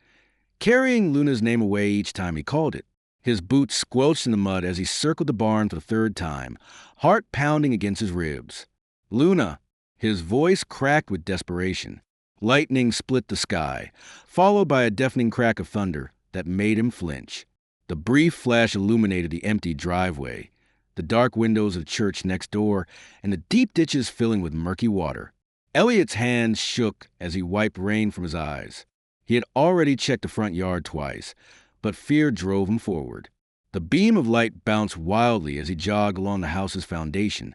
Speaker 1: carrying Luna's name away each time he called it. His boots squelched in the mud as he circled the barn for the third time, heart pounding against his ribs. Luna, his voice cracked with desperation. Lightning split the sky, followed by a deafening crack of thunder that made him flinch. The brief flash illuminated the empty driveway, the dark windows of the church next door, and the deep ditches filling with murky water. Elliot's hands shook as he wiped rain from his eyes. He had already checked the front yard twice, but fear drove him forward. The beam of light bounced wildly as he jogged along the house's foundation,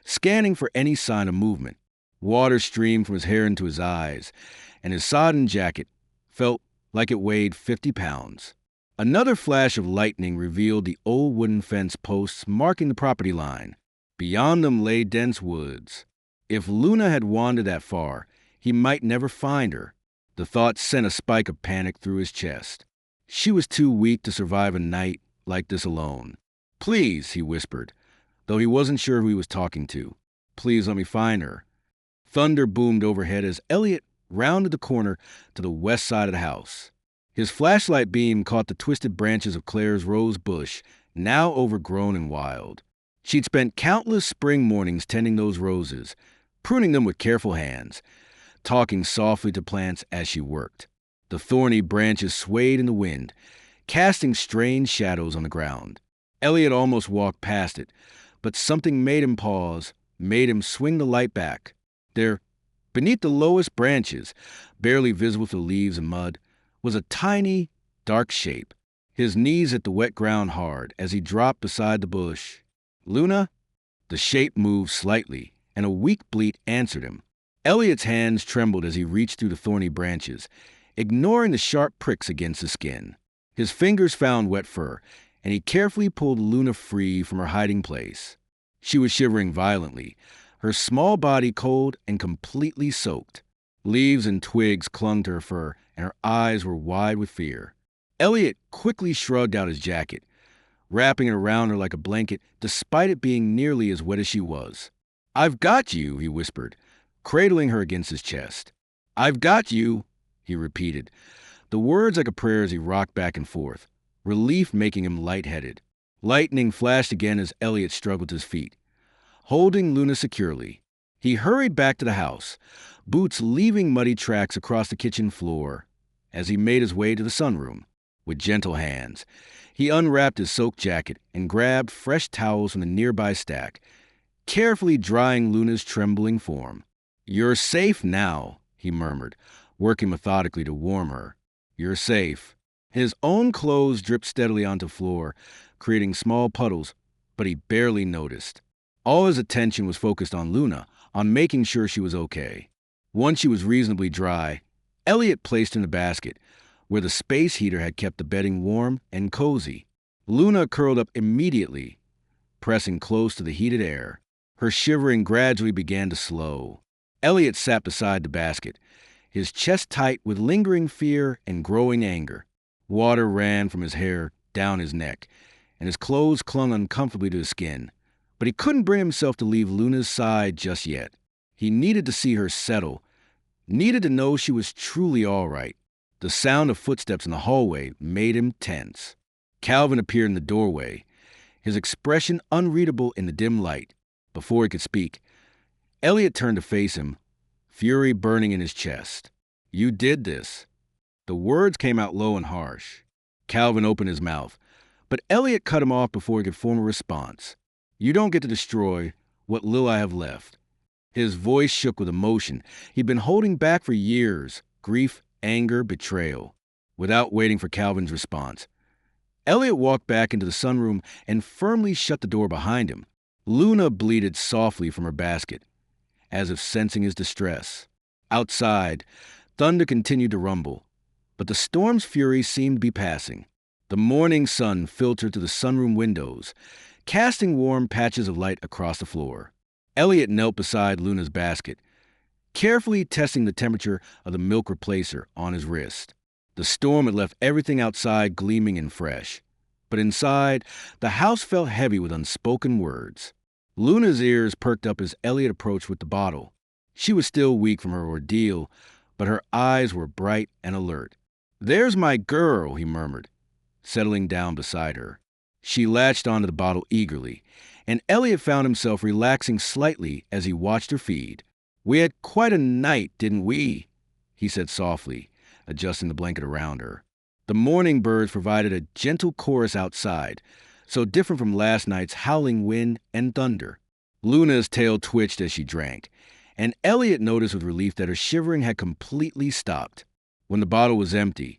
Speaker 1: scanning for any sign of movement. Water streamed from his hair into his eyes, and his sodden jacket felt like it weighed 50 pounds. Another flash of lightning revealed the old wooden fence posts marking the property line. Beyond them lay dense woods. If Luna had wandered that far, he might never find her. The thought sent a spike of panic through his chest. She was too weak to survive a night like this alone. Please, he whispered, though he wasn't sure who he was talking to. Please let me find her. Thunder boomed overhead as Elliot rounded the corner to the west side of the house. His flashlight beam caught the twisted branches of Claire's rose bush, now overgrown and wild. She'd spent countless spring mornings tending those roses, pruning them with careful hands, talking softly to plants as she worked. The thorny branches swayed in the wind, casting strange shadows on the ground. Elliot almost walked past it, but something made him pause, made him swing the light back. There, beneath the lowest branches, barely visible through leaves and mud, was a tiny, dark shape. His knees hit the wet ground hard as he dropped beside the bush. "Luna?" The shape moved slightly, and a weak bleat answered him. Elliot's hands trembled as he reached through the thorny branches, ignoring the sharp pricks against the skin. His fingers found wet fur, and he carefully pulled Luna free from her hiding place. She was shivering violently, her small body cold and completely soaked. Leaves and twigs clung to her fur, and her eyes were wide with fear. Elliot quickly shrugged out his jacket, wrapping it around her like a blanket, despite it being nearly as wet as she was. "I've got you," he whispered, cradling her against his chest. "I've got you," he repeated, the words like a prayer as he rocked back and forth, relief making him lightheaded. Lightning flashed again as Elliot struggled to his feet. Holding Luna securely, he hurried back to the house, boots leaving muddy tracks across the kitchen floor. As he made his way to the sunroom, with gentle hands, he unwrapped his soaked jacket and grabbed fresh towels from the nearby stack, carefully drying Luna's trembling form. "You're safe now," he murmured, working methodically to warm her. "You're safe." His own clothes dripped steadily onto the floor, creating small puddles, but he barely noticed. All his attention was focused on Luna, on making sure she was okay. Once she was reasonably dry, Elliot placed her in a basket, where the space heater had kept the bedding warm and cozy. Luna curled up immediately, pressing close to the heated air. Her shivering gradually began to slow. Elliot sat beside the basket, his chest tight with lingering fear and growing anger. Water ran from his hair down his neck, and his clothes clung uncomfortably to his skin. But he couldn't bring himself to leave Luna's side just yet. He needed to see her settle, needed to know she was truly all right. The sound of footsteps in the hallway made him tense. Calvin appeared in the doorway, his expression unreadable in the dim light. Before he could speak, Elliot turned to face him, fury burning in his chest. "You did this." The words came out low and harsh. Calvin opened his mouth, but Elliot cut him off before he could form a response. "You don't get to destroy what little I have left." His voice shook with emotion he'd been holding back for years, grief, anger, betrayal. Without waiting for Calvin's response, Elliot walked back into the sunroom and firmly shut the door behind him. Luna bleated softly from her basket, as if sensing his distress. Outside, thunder continued to rumble, but the storm's fury seemed to be passing. The morning sun filtered through the sunroom windows, casting warm patches of light across the floor. Elliot knelt beside Luna's basket, carefully testing the temperature of the milk replacer on his wrist. The storm had left everything outside gleaming and fresh, but inside, the house felt heavy with unspoken words. Luna's ears perked up as Elliot approached with the bottle. She was still weak from her ordeal, but her eyes were bright and alert. "There's my girl," he murmured, settling down beside her. She latched onto the bottle eagerly, and Elliot found himself relaxing slightly as he watched her feed. "We had quite a night, didn't we?" he said softly, adjusting the blanket around her. The morning birds provided a gentle chorus outside, so different from last night's howling wind and thunder. Luna's tail twitched as she drank, and Elliot noticed with relief that her shivering had completely stopped. When the bottle was empty,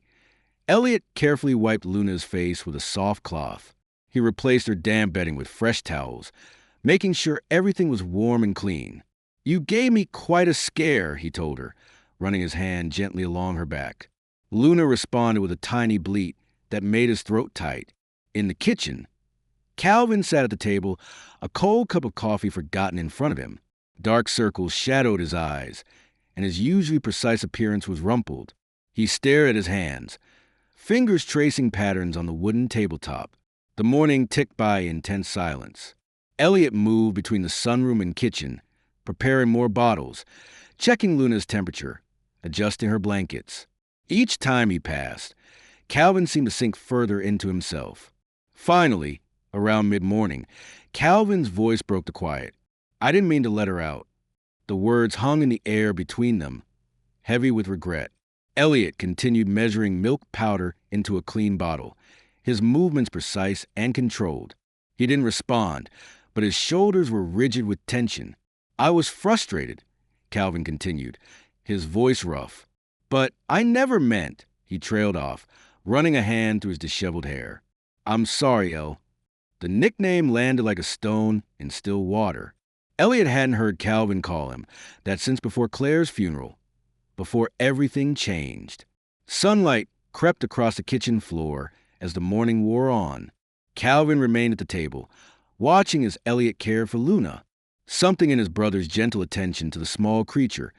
Speaker 1: Elliot carefully wiped Luna's face with a soft cloth. He replaced her damp bedding with fresh towels, making sure everything was warm and clean. "You gave me quite a scare," he told her, running his hand gently along her back. Luna responded with a tiny bleat that made his throat tight. In the kitchen, Calvin sat at the table, a cold cup of coffee forgotten in front of him. Dark circles shadowed his eyes, and his usually precise appearance was rumpled. He stared at his hands, fingers tracing patterns on the wooden tabletop. The morning ticked by in tense silence. Elliot moved between the sunroom and kitchen, preparing more bottles, checking Luna's temperature, adjusting her blankets. Each time he passed, Calvin seemed to sink further into himself. Finally, Around mid-morning, Calvin's voice broke the quiet. I didn't mean to let her out. The words hung in the air between them, heavy with regret. Elliot continued measuring milk powder into a clean bottle, his movements precise and controlled. He didn't respond, but his shoulders were rigid with tension. I was frustrated, Calvin continued, his voice rough. But I never meant, he trailed off, running a hand through his disheveled hair. I'm sorry, El. The nickname landed like a stone in still water. Elliot hadn't heard Calvin call him that since before Claire's funeral, before everything changed. Sunlight crept across the kitchen floor as the morning wore on. Calvin remained at the table, watching as Elliot cared for Luna. Something in his brother's gentle attention to the small creature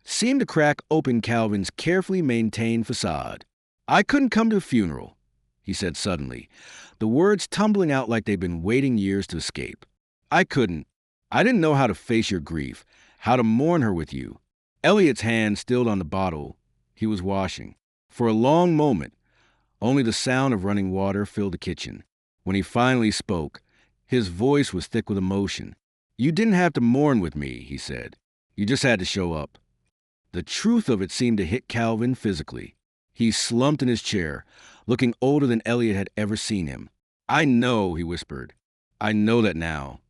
Speaker 1: seemed to crack open Calvin's carefully maintained facade. I couldn't come to a funeral, he said suddenly, the words tumbling out like they'd been waiting years to escape. I couldn't. I didn't know how to face your grief, how to mourn her with you. Elliot's hand stilled on the bottle he was washing. For a long moment, only the sound of running water filled the kitchen. When he finally spoke, his voice was thick with emotion. You didn't have to mourn with me, he said. You just had to show up. The truth of it seemed to hit Calvin physically. He slumped in his chair, looking older than Elliot had ever seen him. I know, he whispered. I know that now.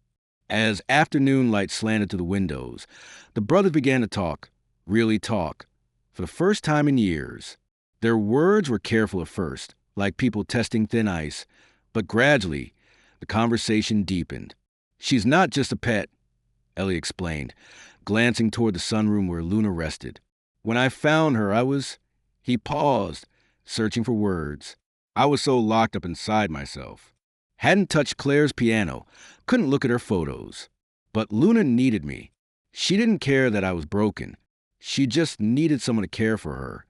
Speaker 1: As afternoon light slanted through the windows, the brothers began to talk, really talk, for the first time in years. Their words were careful at first, like people testing thin ice, but gradually, the conversation deepened. She's not just a pet, Ellie explained, glancing toward the sunroom where Luna rested. When I found her, He paused, searching for words. I was so locked up inside myself. Hadn't touched Claire's piano, couldn't look at her photos. But Luna needed me. She didn't care that I was broken. She just needed someone to care for her.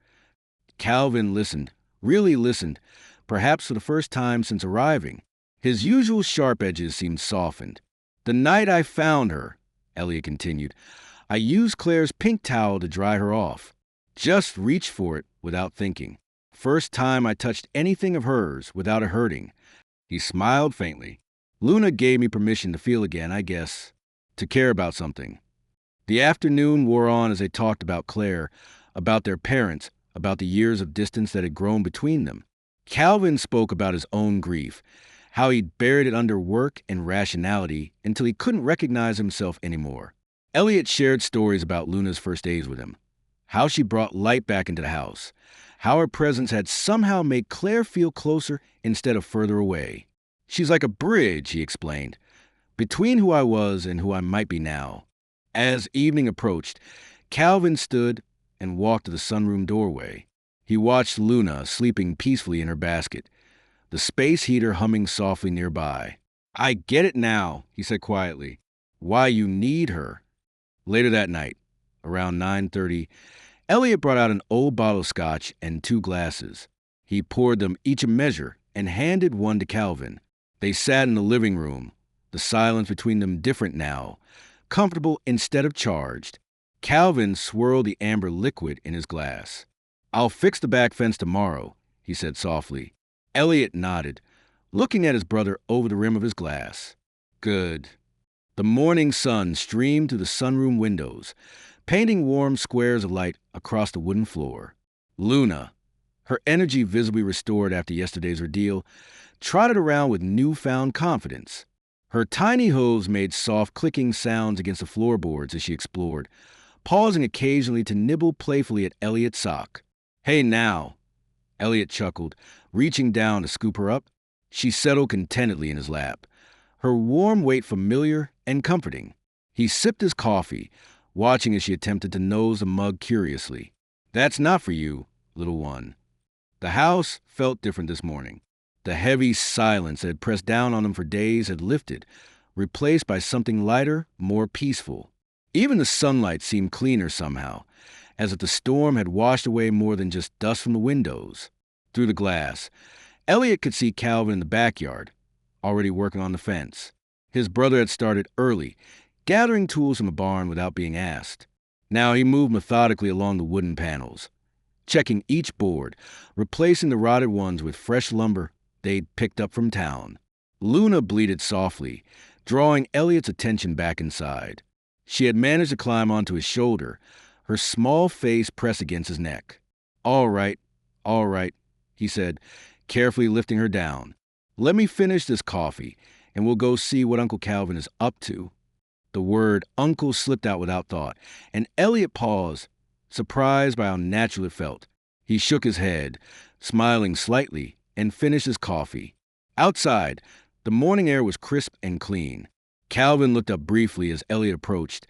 Speaker 1: Calvin listened, really listened, perhaps for the first time since arriving. His usual sharp edges seemed softened. The night I found her, Elliot continued, I used Claire's pink towel to dry her off. Just reached for it without thinking. First time I touched anything of hers without it hurting. He smiled faintly. Luna gave me permission to feel again, I guess, to care about something. The afternoon wore on as they talked about Claire, about their parents, about the years of distance that had grown between them. Calvin spoke about his own grief, how he'd buried it under work and rationality until he couldn't recognize himself anymore. Elliot shared stories about Luna's first days with him, how she brought light back into the house, how her presence had somehow made Claire feel closer instead of further away. She's like a bridge, he explained, between who I was and who I might be now. As evening approached, Calvin stood and walked to the sunroom doorway. He watched Luna sleeping peacefully in her basket, the space heater humming softly nearby. I get it now, he said quietly, why you need her. Later that night, around 9:30, Elliot brought out an old bottle of scotch and 2 glasses. He poured them each a measure and handed one to Calvin. They sat in the living room, the silence between them different now, comfortable instead of charged. Calvin swirled the amber liquid in his glass. I'll fix the back fence tomorrow, he said softly. Elliot nodded, looking at his brother over the rim of his glass. Good. The morning sun streamed through the sunroom windows, painting warm squares of light across the wooden floor. Luna, her energy visibly restored after yesterday's ordeal, trotted around with newfound confidence. Her tiny hooves made soft clicking sounds against the floorboards as she explored, pausing occasionally to nibble playfully at Elliot's sock. Hey now, Elliot chuckled, reaching down to scoop her up. She settled contentedly in his lap, her warm weight familiar and comforting. He sipped his coffee, watching as she attempted to nose the mug curiously. That's not for you, little one. The house felt different this morning. The heavy silence that had pressed down on them for days had lifted, replaced by something lighter, more peaceful. Even the sunlight seemed cleaner somehow, as if the storm had washed away more than just dust from the windows. Through the glass, Elliot could see Calvin in the backyard, already working on the fence. His brother had started early, gathering tools from the barn without being asked. Now he moved methodically along the wooden panels, checking each board, replacing the rotted ones with fresh lumber they'd picked up from town. Luna bleated softly, drawing Elliot's attention back inside. She had managed to climb onto his shoulder, her small face pressed against his neck. All right, he said, carefully lifting her down. Let me finish this coffee, and we'll go see what Uncle Calvin is up to. The word uncle slipped out without thought, and Elliot paused, surprised by how natural it felt. He shook his head, smiling slightly, and finished his coffee. Outside, the morning air was crisp and clean. Calvin looked up briefly as Elliot approached,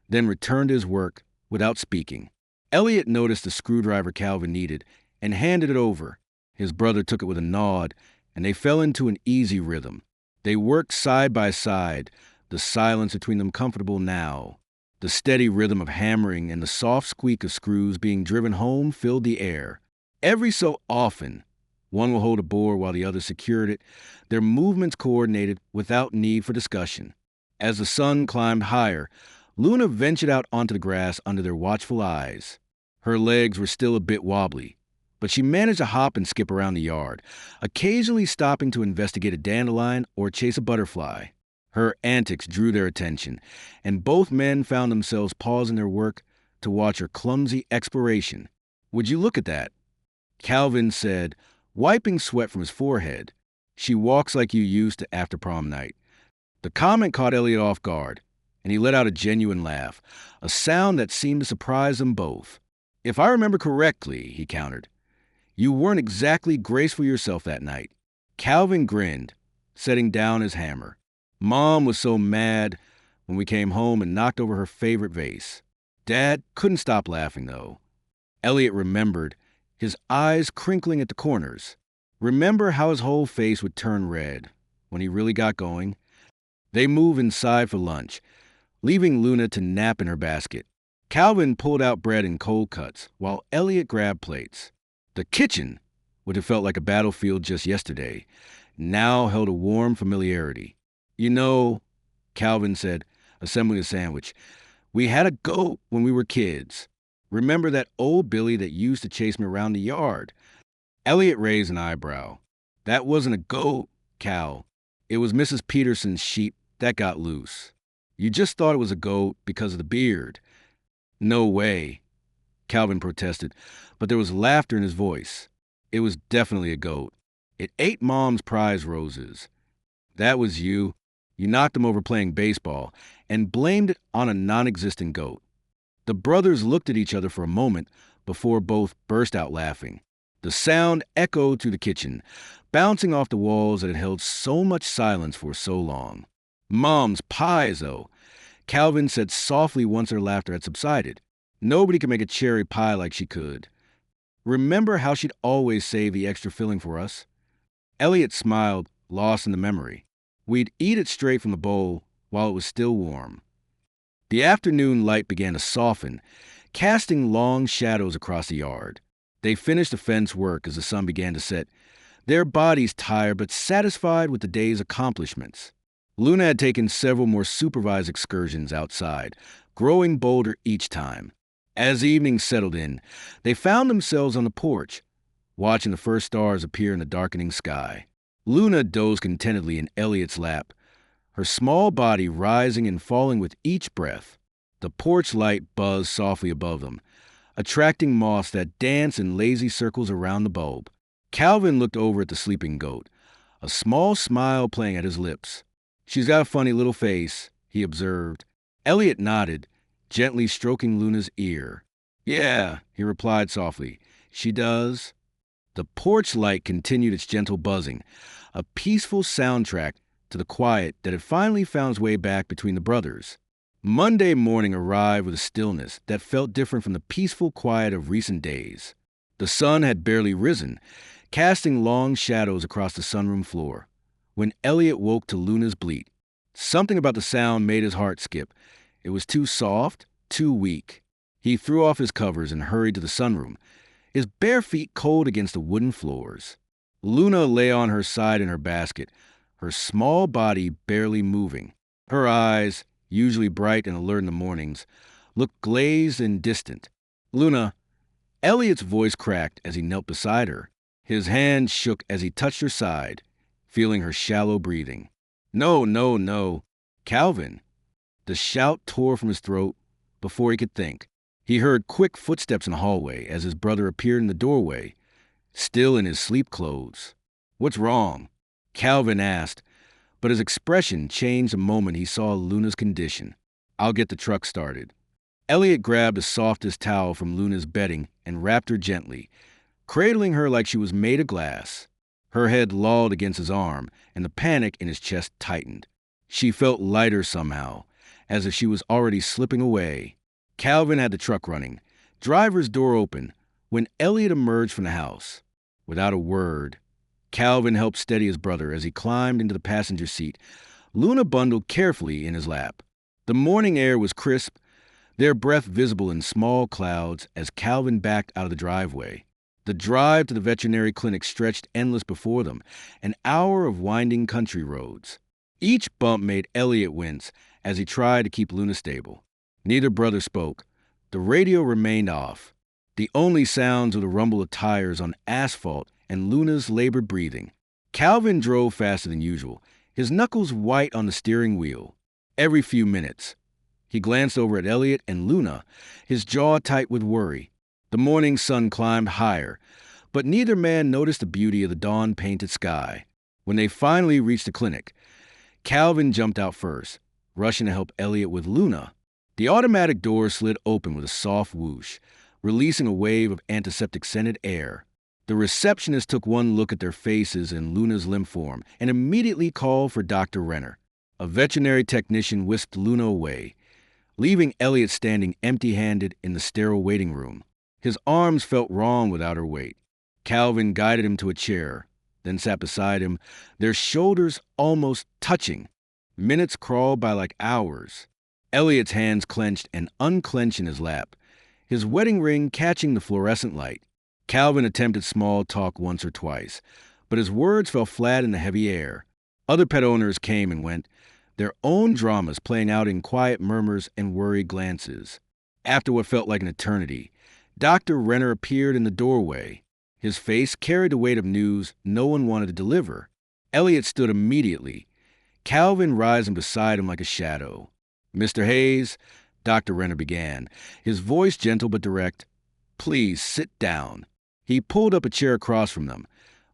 Speaker 1: then returned to his work without speaking. Elliot noticed the screwdriver Calvin needed and handed it over. His brother took it with a nod, and they fell into an easy rhythm. They worked side by side, the silence between them comfortable now. The steady rhythm of hammering and the soft squeak of screws being driven home filled the air. Every so often, one will hold a bore while the other secured it, their movements coordinated without need for discussion. As the sun climbed higher, Luna ventured out onto the grass under their watchful eyes. Her legs were still a bit wobbly, but she managed to hop and skip around the yard, occasionally stopping to investigate a dandelion or chase a butterfly. Her antics drew their attention, and both men found themselves pausing their work to watch her clumsy exploration. "Would you look at that?" Calvin said, wiping sweat from his forehead. "She walks like you used to after prom night." The comment caught Elliot off guard, and he let out a genuine laugh, a sound that seemed to surprise them both. "If I remember correctly," he countered, "you weren't exactly graceful yourself that night." Calvin grinned, setting down his hammer. "Mom was so mad when we came home and knocked over her favorite vase. Dad couldn't stop laughing, though." Elliot remembered, his eyes crinkling at the corners. Remember how his whole face would turn red when he really got going? They moved inside for lunch, leaving Luna to nap in her basket. Calvin pulled out bread and cold cuts, while Elliot grabbed plates. The kitchen, which had felt like a battlefield just yesterday, now held a warm familiarity. "You know," Calvin said, assembling a sandwich, "we had a goat when we were kids. Remember that old Billy that used to chase me around the yard?" Elliot raised an eyebrow. "That wasn't a goat, Cal. It was Mrs. Peterson's sheep that got loose. You just thought it was a goat because of the beard." "No way," Calvin protested, but there was laughter in his voice. "It was definitely a goat. It ate Mom's prize roses. That was you. You knocked him over playing baseball and blamed it on a non-existent goat." The brothers looked at each other for a moment before both burst out laughing. The sound echoed through the kitchen, bouncing off the walls that had held so much silence for so long. "Mom's pies, though," Calvin said softly once their laughter had subsided. "Nobody could make a cherry pie like she could. Remember how she'd always save the extra filling for us?" Elliot smiled, lost in the memory. "We'd eat it straight from the bowl while it was still warm." The afternoon light began to soften, casting long shadows across the yard. They finished the fence work as the sun began to set, their bodies tired but satisfied with the day's accomplishments. Luna had taken several more supervised excursions outside, growing bolder each time. As evening settled in, they found themselves on the porch, watching the first stars appear in the darkening sky. Luna dozed contentedly in Elliot's lap, her small body rising and falling with each breath. The porch light buzzed softly above them, attracting moths that danced in lazy circles around the bulb. Calvin looked over at the sleeping goat, a small smile playing at his lips. "She's got a funny little face," he observed. Elliot nodded, gently stroking Luna's ear. "Yeah," he replied softly, "she does." The porch light continued its gentle buzzing, a peaceful soundtrack to the quiet that had finally found its way back between the brothers. Monday morning arrived with a stillness that felt different from the peaceful quiet of recent days. The sun had barely risen, casting long shadows across the sunroom floor, when Elliot woke to Luna's bleat. Something about the sound made his heart skip. It was too soft, too weak. He threw off his covers and hurried to the sunroom, his bare feet cold against the wooden floors. Luna lay on her side in her basket, her small body barely moving. Her eyes, usually bright and alert in the mornings, looked glazed and distant. "Luna," Elliot's voice cracked as he knelt beside her. His hand shook as he touched her side, feeling her shallow breathing. No, no, no. Calvin! The shout tore from his throat before he could think. He heard quick footsteps in the hallway as his brother appeared in the doorway, still in his sleep clothes. What's wrong? Calvin asked, but his expression changed the moment he saw Luna's condition. I'll get the truck started. Elliot grabbed the softest towel from Luna's bedding and wrapped her gently, cradling her like she was made of glass. Her head lolled against his arm, and the panic in his chest tightened. She felt lighter somehow, as if she was already slipping away. Calvin had the truck running, driver's door open, when Elliot emerged from the house. Without a word, Calvin helped steady his brother as he climbed into the passenger seat, Luna bundled carefully in his lap. The morning air was crisp, their breath visible in small clouds as Calvin backed out of the driveway. The drive to the veterinary clinic stretched endless before them, an hour of winding country roads. Each bump made Elliot wince as he tried to keep Luna stable. Neither brother spoke. The radio remained off. The only sounds were the rumble of tires on asphalt and Luna's labored breathing. Calvin drove faster than usual, his knuckles white on the steering wheel. Every few minutes, he glanced over at Elliot and Luna, his jaw tight with worry. The morning sun climbed higher, but neither man noticed the beauty of the dawn-painted sky. When they finally reached the clinic, Calvin jumped out first, rushing to help Elliot with Luna. The automatic door slid open with a soft whoosh, releasing a wave of antiseptic-scented air. The receptionist took one look at their faces and Luna's limp form and immediately called for Dr. Renner. A veterinary technician whisked Luna away, leaving Elliot standing empty-handed in the sterile waiting room. His arms felt wrong without her weight. Calvin guided him to a chair, then sat beside him, their shoulders almost touching. Minutes crawled by like hours. Elliot's hands clenched and unclenched in his lap, his wedding ring catching the fluorescent light. Calvin attempted small talk once or twice, but his words fell flat in the heavy air. Other pet owners came and went, their own dramas playing out in quiet murmurs and worried glances. After what felt like an eternity, Dr. Renner appeared in the doorway. His face carried the weight of news no one wanted to deliver. Elliot stood immediately, Calvin rising beside him like a shadow. Mr. Hayes, Dr. Renner began, his voice gentle but direct. Please sit down. He pulled up a chair across from them,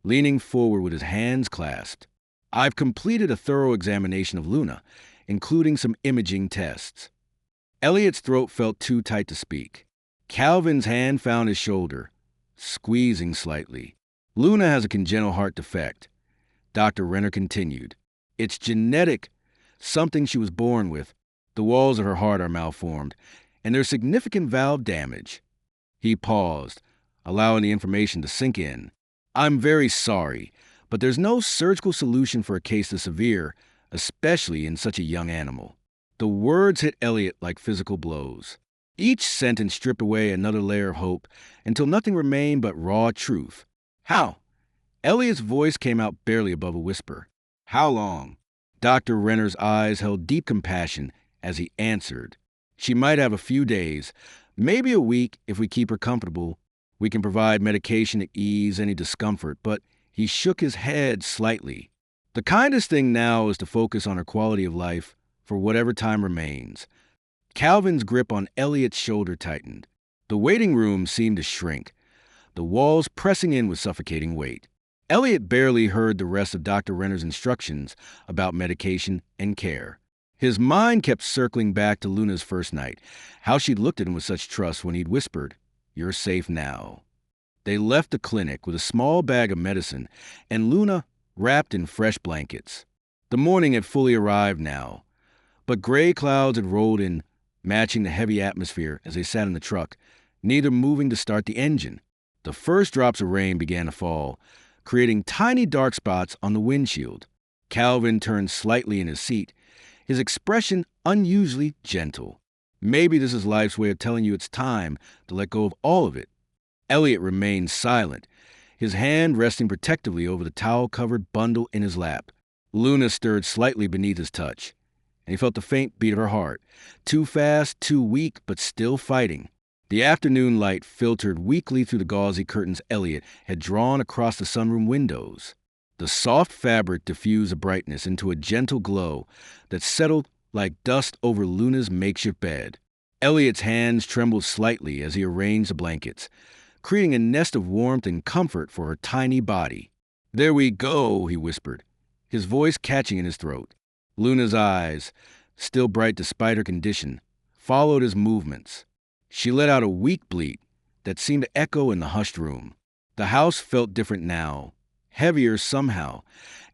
Speaker 1: leaning forward with his hands clasped. I've completed a thorough examination of Luna, including some imaging tests. Elliot's throat felt too tight to speak. Calvin's hand found his shoulder, squeezing slightly. Luna has a congenital heart defect. Dr. Renner continued. It's genetic, something she was born with. The walls of her heart are malformed, and there's significant valve damage. He paused, allowing the information to sink in. I'm very sorry, but there's no surgical solution for a case this severe, especially in such a young animal. The words hit Elliot like physical blows. Each sentence stripped away another layer of hope until nothing remained but raw truth. How? Elliot's voice came out barely above a whisper. How long? Dr. Renner's eyes held deep compassion as he answered. She might have a few days, maybe a week if we keep her comfortable. We can provide medication to ease any discomfort, but he shook his head slightly. The kindest thing now is to focus on her quality of life for whatever time remains. Calvin's grip on Elliot's shoulder tightened. The waiting room seemed to shrink, the walls pressing in with suffocating weight. Elliot barely heard the rest of Dr. Renner's instructions about medication and care. His mind kept circling back to Luna's first night, how she'd looked at him with such trust when he'd whispered, "You're safe now." They left the clinic with a small bag of medicine and Luna wrapped in fresh blankets. The morning had fully arrived now, but gray clouds had rolled in, matching the heavy atmosphere as they sat in the truck, neither moving to start the engine. The first drops of rain began to fall, creating tiny dark spots on the windshield. Calvin turned slightly in his seat, his expression unusually gentle. Maybe this is life's way of telling you it's time to let go of all of it. Elliot remained silent, his hand resting protectively over the towel-covered bundle in his lap. Luna stirred slightly beneath his touch, and he felt the faint beat of her heart, too fast, too weak, but still fighting. The afternoon light filtered weakly through the gauzy curtains Elliot had drawn across the sunroom windows. The soft fabric diffused a brightness into a gentle glow that settled like dust over Luna's makeshift bed. Elliot's hands trembled slightly as he arranged the blankets, creating a nest of warmth and comfort for her tiny body. "There we go," he whispered, his voice catching in his throat. Luna's eyes, still bright despite her condition, followed his movements. She let out a weak bleat that seemed to echo in the hushed room. The house felt different now, heavier somehow,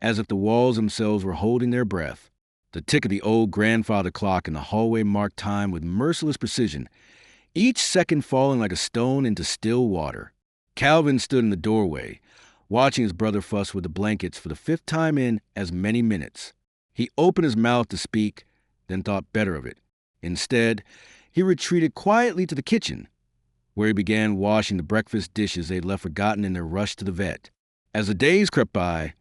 Speaker 1: as if the walls themselves were holding their breath. The tick of the old grandfather clock in the hallway marked time with merciless precision, each second falling like a stone into still water. Calvin stood in the doorway, watching his brother fuss with the blankets for the fifth time in as many minutes. He opened his mouth to speak, then thought better of it. Instead, he retreated quietly to the kitchen, where he began washing the breakfast dishes they'd left forgotten in their rush to the vet. As the days crept by,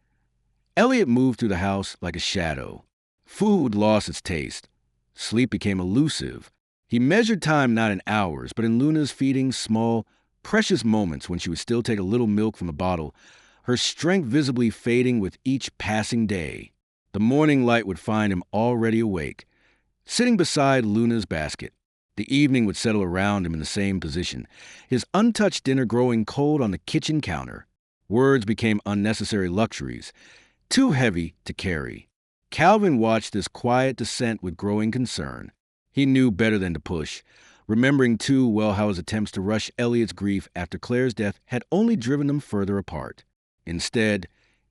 Speaker 1: Elliot moved through the house like a shadow. Food lost its taste. Sleep became elusive. He measured time not in hours, but in Luna's feeding small, precious moments when she would still take a little milk from the bottle, her strength visibly fading with each passing day. The morning light would find him already awake, sitting beside Luna's basket. The evening would settle around him in the same position, his untouched dinner growing cold on the kitchen counter. Words became unnecessary luxuries, too heavy to carry. Calvin watched this quiet descent with growing concern. He knew better than to push, remembering too well how his attempts to rush Elliot's grief after Claire's death had only driven them further apart. Instead,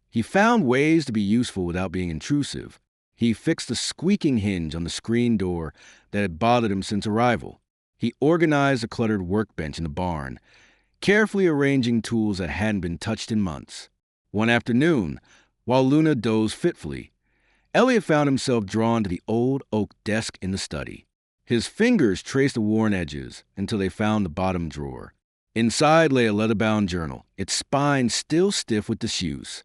Speaker 1: he found ways to be useful without being intrusive. He fixed the squeaking hinge on the screen door that had bothered him since arrival. He organized a cluttered workbench in the barn, carefully arranging tools that hadn't been touched in months. One afternoon, while Luna dozed fitfully, Elliot found himself drawn to the old oak desk in the study. His fingers traced the worn edges until they found the bottom drawer. Inside lay a leather-bound journal, its spine still stiff with disuse.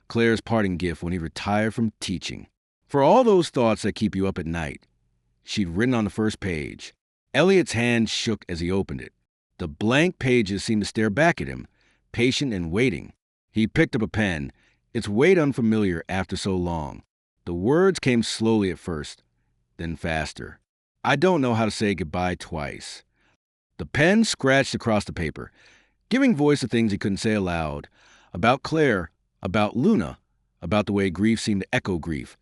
Speaker 1: Claire's parting gift when he retired from teaching. For all those thoughts that keep you up at night, she'd written on the first page. Elliot's hand shook as he opened it. The blank pages seemed to stare back at him, patient and waiting. He picked up a pen, its weight unfamiliar after so long. The words came slowly at first, then faster. "I don't know how to say goodbye twice." The pen scratched across the paper, giving voice to things he couldn't say aloud. About Claire, about Luna, about the way grief seemed to echo grief,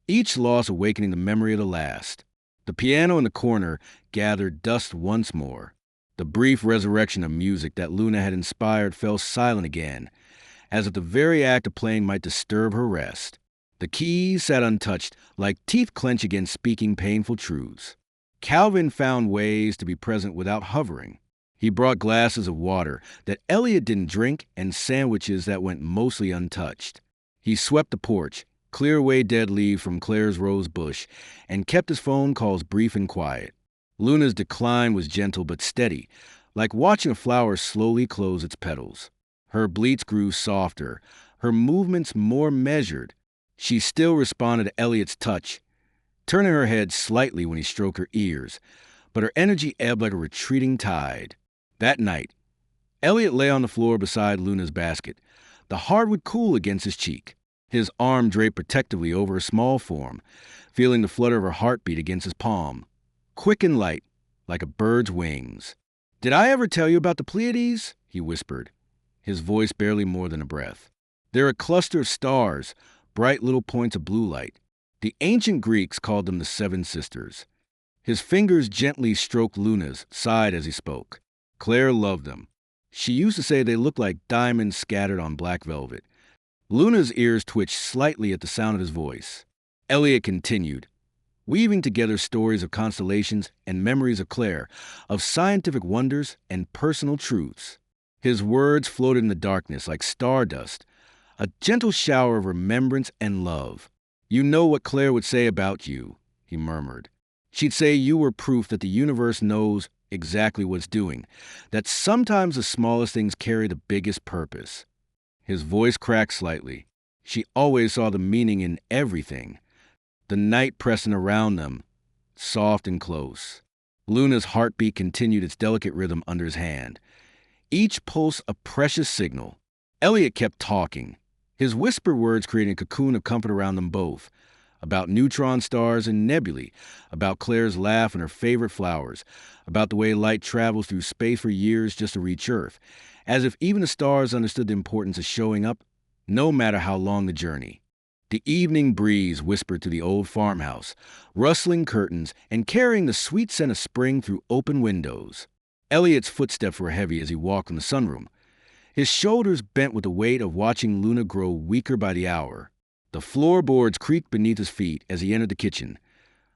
Speaker 1: each loss awakening the memory of the last. The piano in the corner gathered dust once more. The brief resurrection of music that Luna had inspired fell silent again, as if the very act of playing might disturb her rest. The keys sat untouched, like teeth clenched against speaking painful truths. Calvin found ways to be present without hovering. He brought glasses of water that Elliot didn't drink and sandwiches that went mostly untouched. He swept the porch, cleared away dead leaves from Claire's rose bush, and kept his phone calls brief and quiet. Luna's decline was gentle but steady, like watching a flower slowly close its petals. Her bleats grew softer, her movements more measured. She still responded to Elliot's touch, turning her head slightly when he stroked her ears, but her energy ebbed like a retreating tide. That night, Elliot lay on the floor beside Luna's basket, the hardwood cool against his cheek, his arm draped protectively over her small form, feeling the flutter of her heartbeat against his palm, quick and light, like a bird's wings. "Did I ever tell you about the Pleiades?" he whispered, his voice barely more than a breath. "They're a cluster of stars, bright little points of blue light. The ancient Greeks called them the Seven Sisters." His fingers gently stroked Luna's side as he spoke. Claire loved them. She used to say they looked like diamonds scattered on black velvet. Luna's ears twitched slightly at the sound of his voice. Elliot continued, weaving together stories of constellations and memories of Claire, of scientific wonders and personal truths. His words floated in the darkness like stardust, a gentle shower of remembrance and love. "You know what Claire would say about you," he murmured. "She'd say you were proof that the universe knows exactly what's doing, that sometimes the smallest things carry the biggest purpose." His voice cracked slightly. She always saw the meaning in everything. The night pressing around them, soft and close. Luna's heartbeat continued its delicate rhythm under his hand, each pulse a precious signal. Elliot kept talking, His whispered words creating a cocoon of comfort around them both. About neutron stars and nebulae, about Claire's laugh and her favorite flowers, about the way light travels through space for years just to reach Earth, as if even the stars understood the importance of showing up, no matter how long the journey. The evening breeze whispered through the old farmhouse, rustling curtains and carrying the sweet scent of spring through open windows. Elliot's footsteps were heavy as he walked in the sunroom, his shoulders bent with the weight of watching Luna grow weaker by the hour. The floorboards creaked beneath his feet as he entered the kitchen,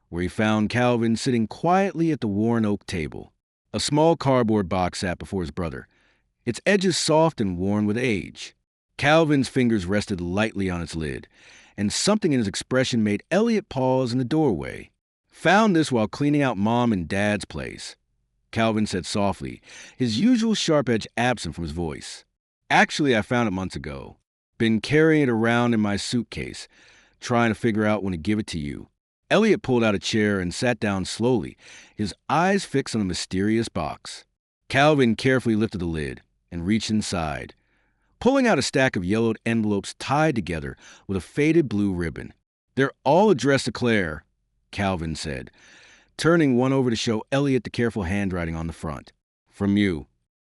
Speaker 1: where he found Calvin sitting quietly at the worn oak table. A small cardboard box sat before his brother, its edges soft and worn with age. Calvin's fingers rested lightly on its lid, and something in his expression made Elliot pause in the doorway. "Found this while cleaning out Mom and Dad's place," Calvin said softly, his usual sharp edge absent from his voice. "Actually, I found it months ago. Been carrying it around in my suitcase, trying to figure out when to give it to you." Elliot pulled out a chair and sat down slowly, his eyes fixed on the mysterious box. Calvin carefully lifted the lid and reached inside, pulling out a stack of yellowed envelopes tied together with a faded blue ribbon. "They're all addressed to Claire," Calvin said, turning one over to show Elliot the careful handwriting on the front. "From you."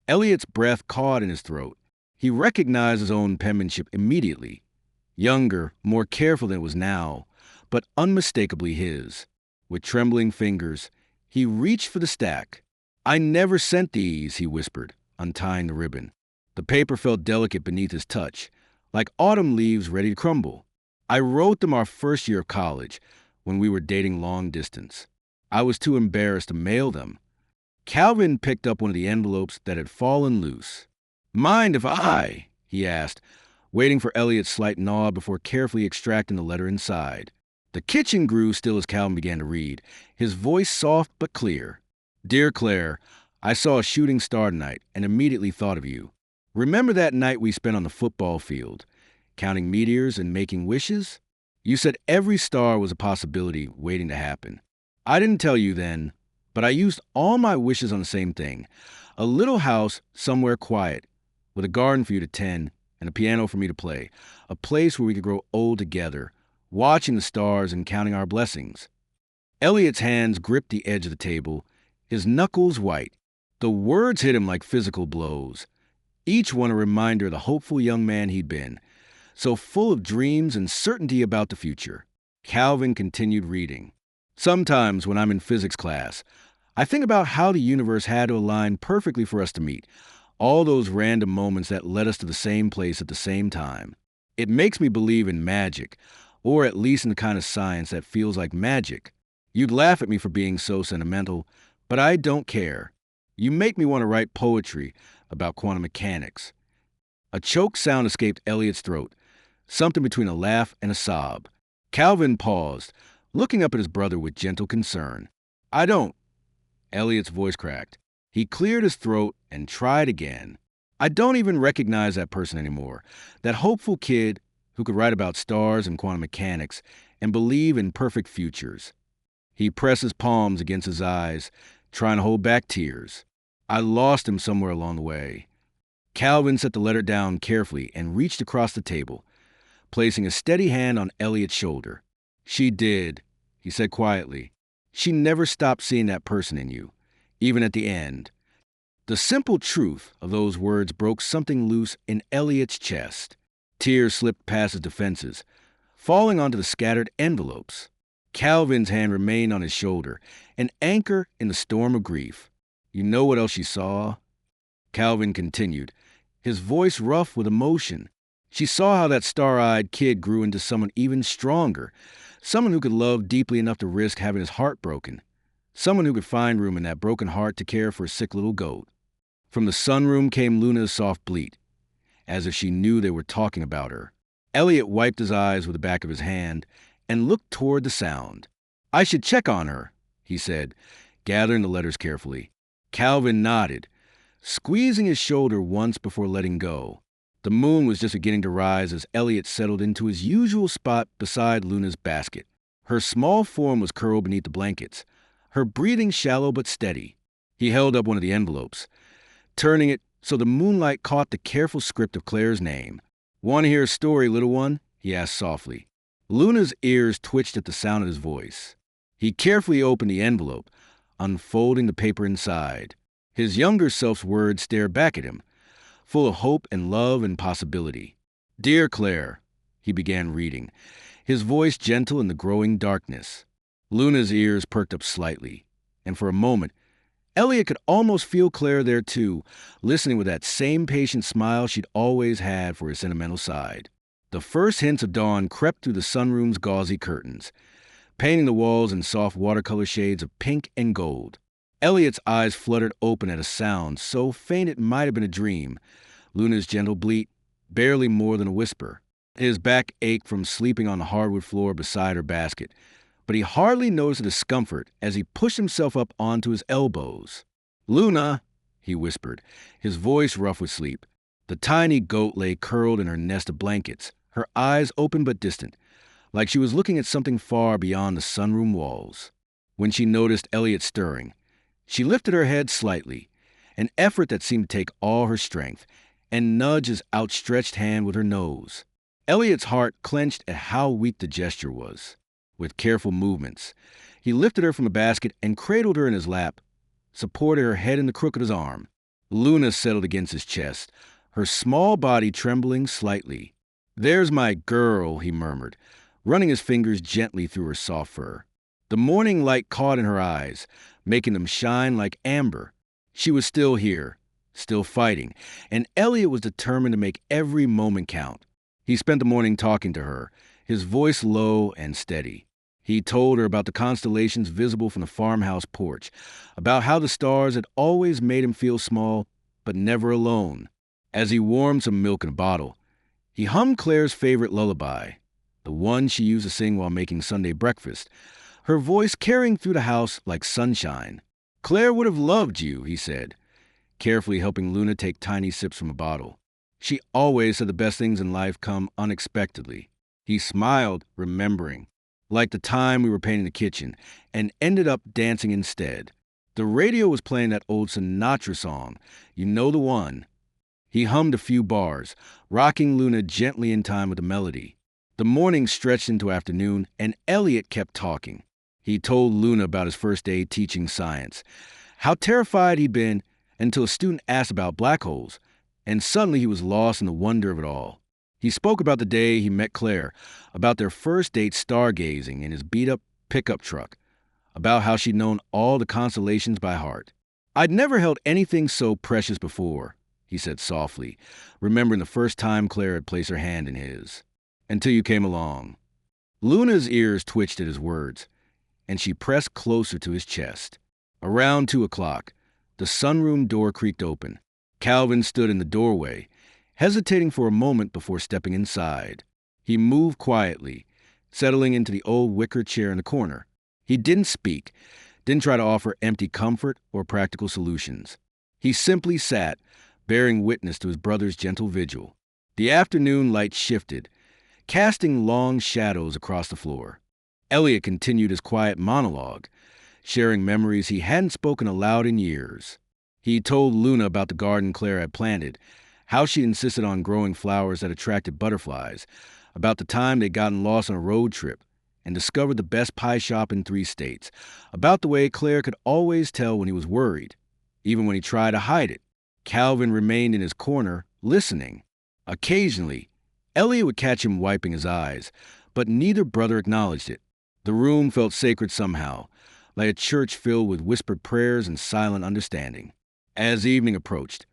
Speaker 1: Elliot's breath caught in his throat. He recognized his own penmanship immediately. Younger, more careful than it was now, but unmistakably his. With trembling fingers, he reached for the stack. "I never sent these," he whispered, untying the ribbon. The paper felt delicate beneath his touch, like autumn leaves ready to crumble. "I wrote them our first year of college, when we were dating long distance. I was too embarrassed to mail them." Calvin picked up one of the envelopes that had fallen loose. "Mind if I?" he asked, waiting for Elliot's slight nod before carefully extracting the letter inside. The kitchen grew still as Calvin began to read, his voice soft but clear. "Dear Claire, I saw a shooting star tonight and immediately thought of you. Remember that night we spent on the football field, counting meteors and making wishes? You said every star was a possibility waiting to happen. I didn't tell you then, but I used all my wishes on the same thing. A little house somewhere quiet, with a garden for you to tend and a piano for me to play. A place where we could grow old together, watching the stars and counting our blessings." Elliot's hands gripped the edge of the table, his knuckles white. The words hit him like physical blows, each one a reminder of the hopeful young man he'd been, so full of dreams and certainty about the future. Calvin continued reading. "Sometimes when I'm in physics class, I think about how the universe had to align perfectly for us to meet, all those random moments that led us to the same place at the same time. It makes me believe in magic, or at least in the kind of science that feels like magic. You'd laugh at me for being so sentimental, but I don't care. You make me want to write poetry about quantum mechanics." A choked sound escaped Elliot's throat, something between a laugh and a sob. Calvin paused, looking up at his brother with gentle concern. "I don't." Elliot's voice cracked. He cleared his throat and tried again. "I don't even recognize that person anymore. That hopeful kid who could write about stars and quantum mechanics and believe in perfect futures." He pressed his palms against his eyes, trying to hold back tears. "I lost him somewhere along the way." Calvin set the letter down carefully and reached across the table, placing a steady hand on Elliot's shoulder. "She did," he said quietly. "She never stopped seeing that person in you, even at the end." The simple truth of those words broke something loose in Elliot's chest. Tears slipped past his defenses, falling onto the scattered envelopes. Calvin's hand remained on his shoulder, an anchor in the storm of grief. "You know what else she saw?" Calvin continued, his voice rough with emotion. "She saw how that star-eyed kid grew into someone even stronger, someone who could love deeply enough to risk having his heart broken, someone who could find room in that broken heart to care for a sick little goat." From the sunroom came Luna's soft bleat, as if she knew they were talking about her. Elliot wiped his eyes with the back of his hand and looked toward the sound. "I should check on her," he said, gathering the letters carefully. Calvin nodded, squeezing his shoulder once before letting go. The moon was just beginning to rise as Elliot settled into his usual spot beside Luna's basket. Her small form was curled beneath the blankets, her breathing shallow but steady. He held up one of the envelopes, turning it so the moonlight caught the careful script of Claire's name. "Want to hear a story, little one?" he asked softly. Luna's ears twitched at the sound of his voice. He carefully opened the envelope, unfolding the paper inside. His younger self's words stared back at him, full of hope and love and possibility. "Dear Claire," he began reading, his voice gentle in the growing darkness. Luna's ears perked up slightly, and for a moment, Elliot could almost feel Claire there too, listening with that same patient smile she'd always had for his sentimental side. The first hints of dawn crept through the sunroom's gauzy curtains, painting the walls in soft watercolor shades of pink and gold. Elliot's eyes fluttered open at a sound so faint it might have been a dream. Luna's gentle bleat, barely more than a whisper. His back ached from sleeping on the hardwood floor beside her basket, but he hardly noticed the discomfort as he pushed himself up onto his elbows. "Luna," he whispered, his voice rough with sleep. The tiny goat lay curled in her nest of blankets, her eyes open but distant, like she was looking at something far beyond the sunroom walls. When she noticed Elliot stirring, she lifted her head slightly, an effort that seemed to take all her strength, and nudged his outstretched hand with her nose. Elliot's heart clenched at how weak the gesture was. With careful movements, he lifted her from the basket and cradled her in his lap, supported her head in the crook of his arm. Luna settled against his chest, her small body trembling slightly. "There's my girl," he murmured, running his fingers gently through her soft fur. The morning light caught in her eyes, making them shine like amber. She was still here, still fighting, and Elliot was determined to make every moment count. He spent the morning talking to her, his voice low and steady. He told her about the constellations visible from the farmhouse porch, about how the stars had always made him feel small, but never alone. As he warmed some milk in a bottle, he hummed Claire's favorite lullaby, the one she used to sing while making Sunday breakfast, her voice carrying through the house like sunshine. "Claire would have loved you," he said, carefully helping Luna take tiny sips from a bottle. "She always said the best things in life come unexpectedly." He smiled, remembering, like the time we were painting the kitchen, and ended up dancing instead. The radio was playing that old Sinatra song, "You Know the One." He hummed a few bars, rocking Luna gently in time with the melody. The morning stretched into afternoon, and Elliot kept talking. He told Luna about his first day teaching science, how terrified he'd been until a student asked about black holes, and suddenly he was lost in the wonder of it all. He spoke about the day he met Claire, about their first date stargazing in his beat-up pickup truck, about how she'd known all the constellations by heart. "I'd never held anything so precious before," he said softly, remembering the first time Claire had placed her hand in his. "Until you came along." Luna's ears twitched at his words, and she pressed closer to his chest. Around 2 o'clock, the sunroom door creaked open. Calvin stood in the doorway, hesitating for a moment before stepping inside. He moved quietly, settling into the old wicker chair in the corner. He didn't speak, didn't try to offer empty comfort or practical solutions. He simply sat, bearing witness to his brother's gentle vigil. The afternoon light shifted, casting long shadows across the floor. Elliot continued his quiet monologue, sharing memories he hadn't spoken aloud in years. He told Luna about the garden Claire had planted, how she'd insisted on growing flowers that attracted butterflies, about the time they'd gotten lost on a road trip and discovered the best pie shop in 3 states, about the way Claire could always tell when he was worried, even when he tried to hide it. Calvin remained in his corner, listening. Occasionally, Elliot would catch him wiping his eyes, but neither brother acknowledged it. The room felt sacred somehow, like a church filled with whispered prayers and silent understanding. As evening approached,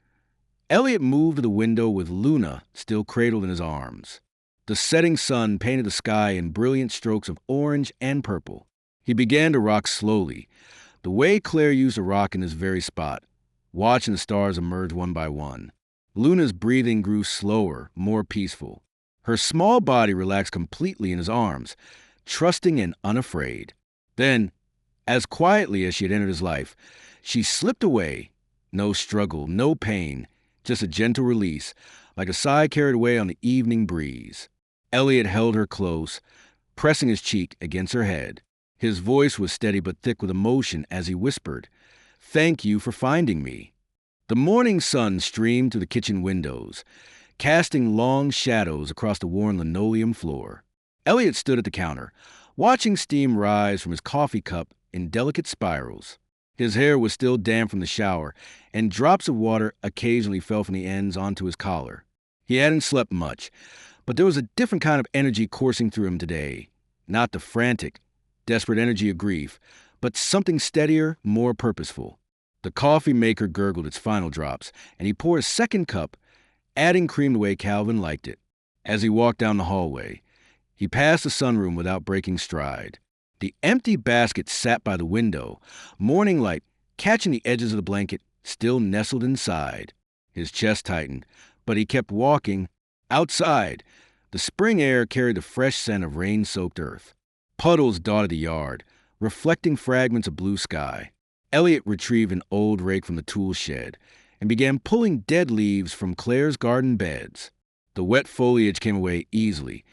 Speaker 1: Elliot moved to the window with Luna still cradled in his arms. The setting sun painted the sky in brilliant strokes of orange and purple. He began to rock slowly, the way Claire used to rock in this very spot, watching the stars emerge one by one. Luna's breathing grew slower, more peaceful. Her small body relaxed completely in his arms, trusting and unafraid. Then, as quietly as she had entered his life, she slipped away. No struggle, no pain, just a gentle release, like a sigh carried away on the evening breeze. Elliot held her close, pressing his cheek against her head. His voice was steady but thick with emotion as he whispered, "Thank you for finding me." The morning sun streamed through the kitchen windows, casting long shadows across the worn linoleum floor. Elliot stood at the counter, watching steam rise from his coffee cup in delicate spirals. His hair was still damp from the shower, and drops of water occasionally fell from the ends onto his collar. He hadn't slept much, but there was a different kind of energy coursing through him today. Not the frantic, desperate energy of grief, but something steadier, more purposeful. The coffee maker gurgled its final drops, and he poured a second cup, adding cream the way Calvin liked it. As he walked down the hallway, he passed the sunroom without breaking stride. The empty basket sat by the window, morning light catching the edges of the blanket, still nestled inside. His chest tightened, but he kept walking. Outside, the spring air carried the fresh scent of rain-soaked earth. Puddles dotted the yard, reflecting fragments of blue sky. Elliot retrieved an old rake from the tool shed and began pulling dead leaves from Claire's garden beds. The wet foliage came away easily,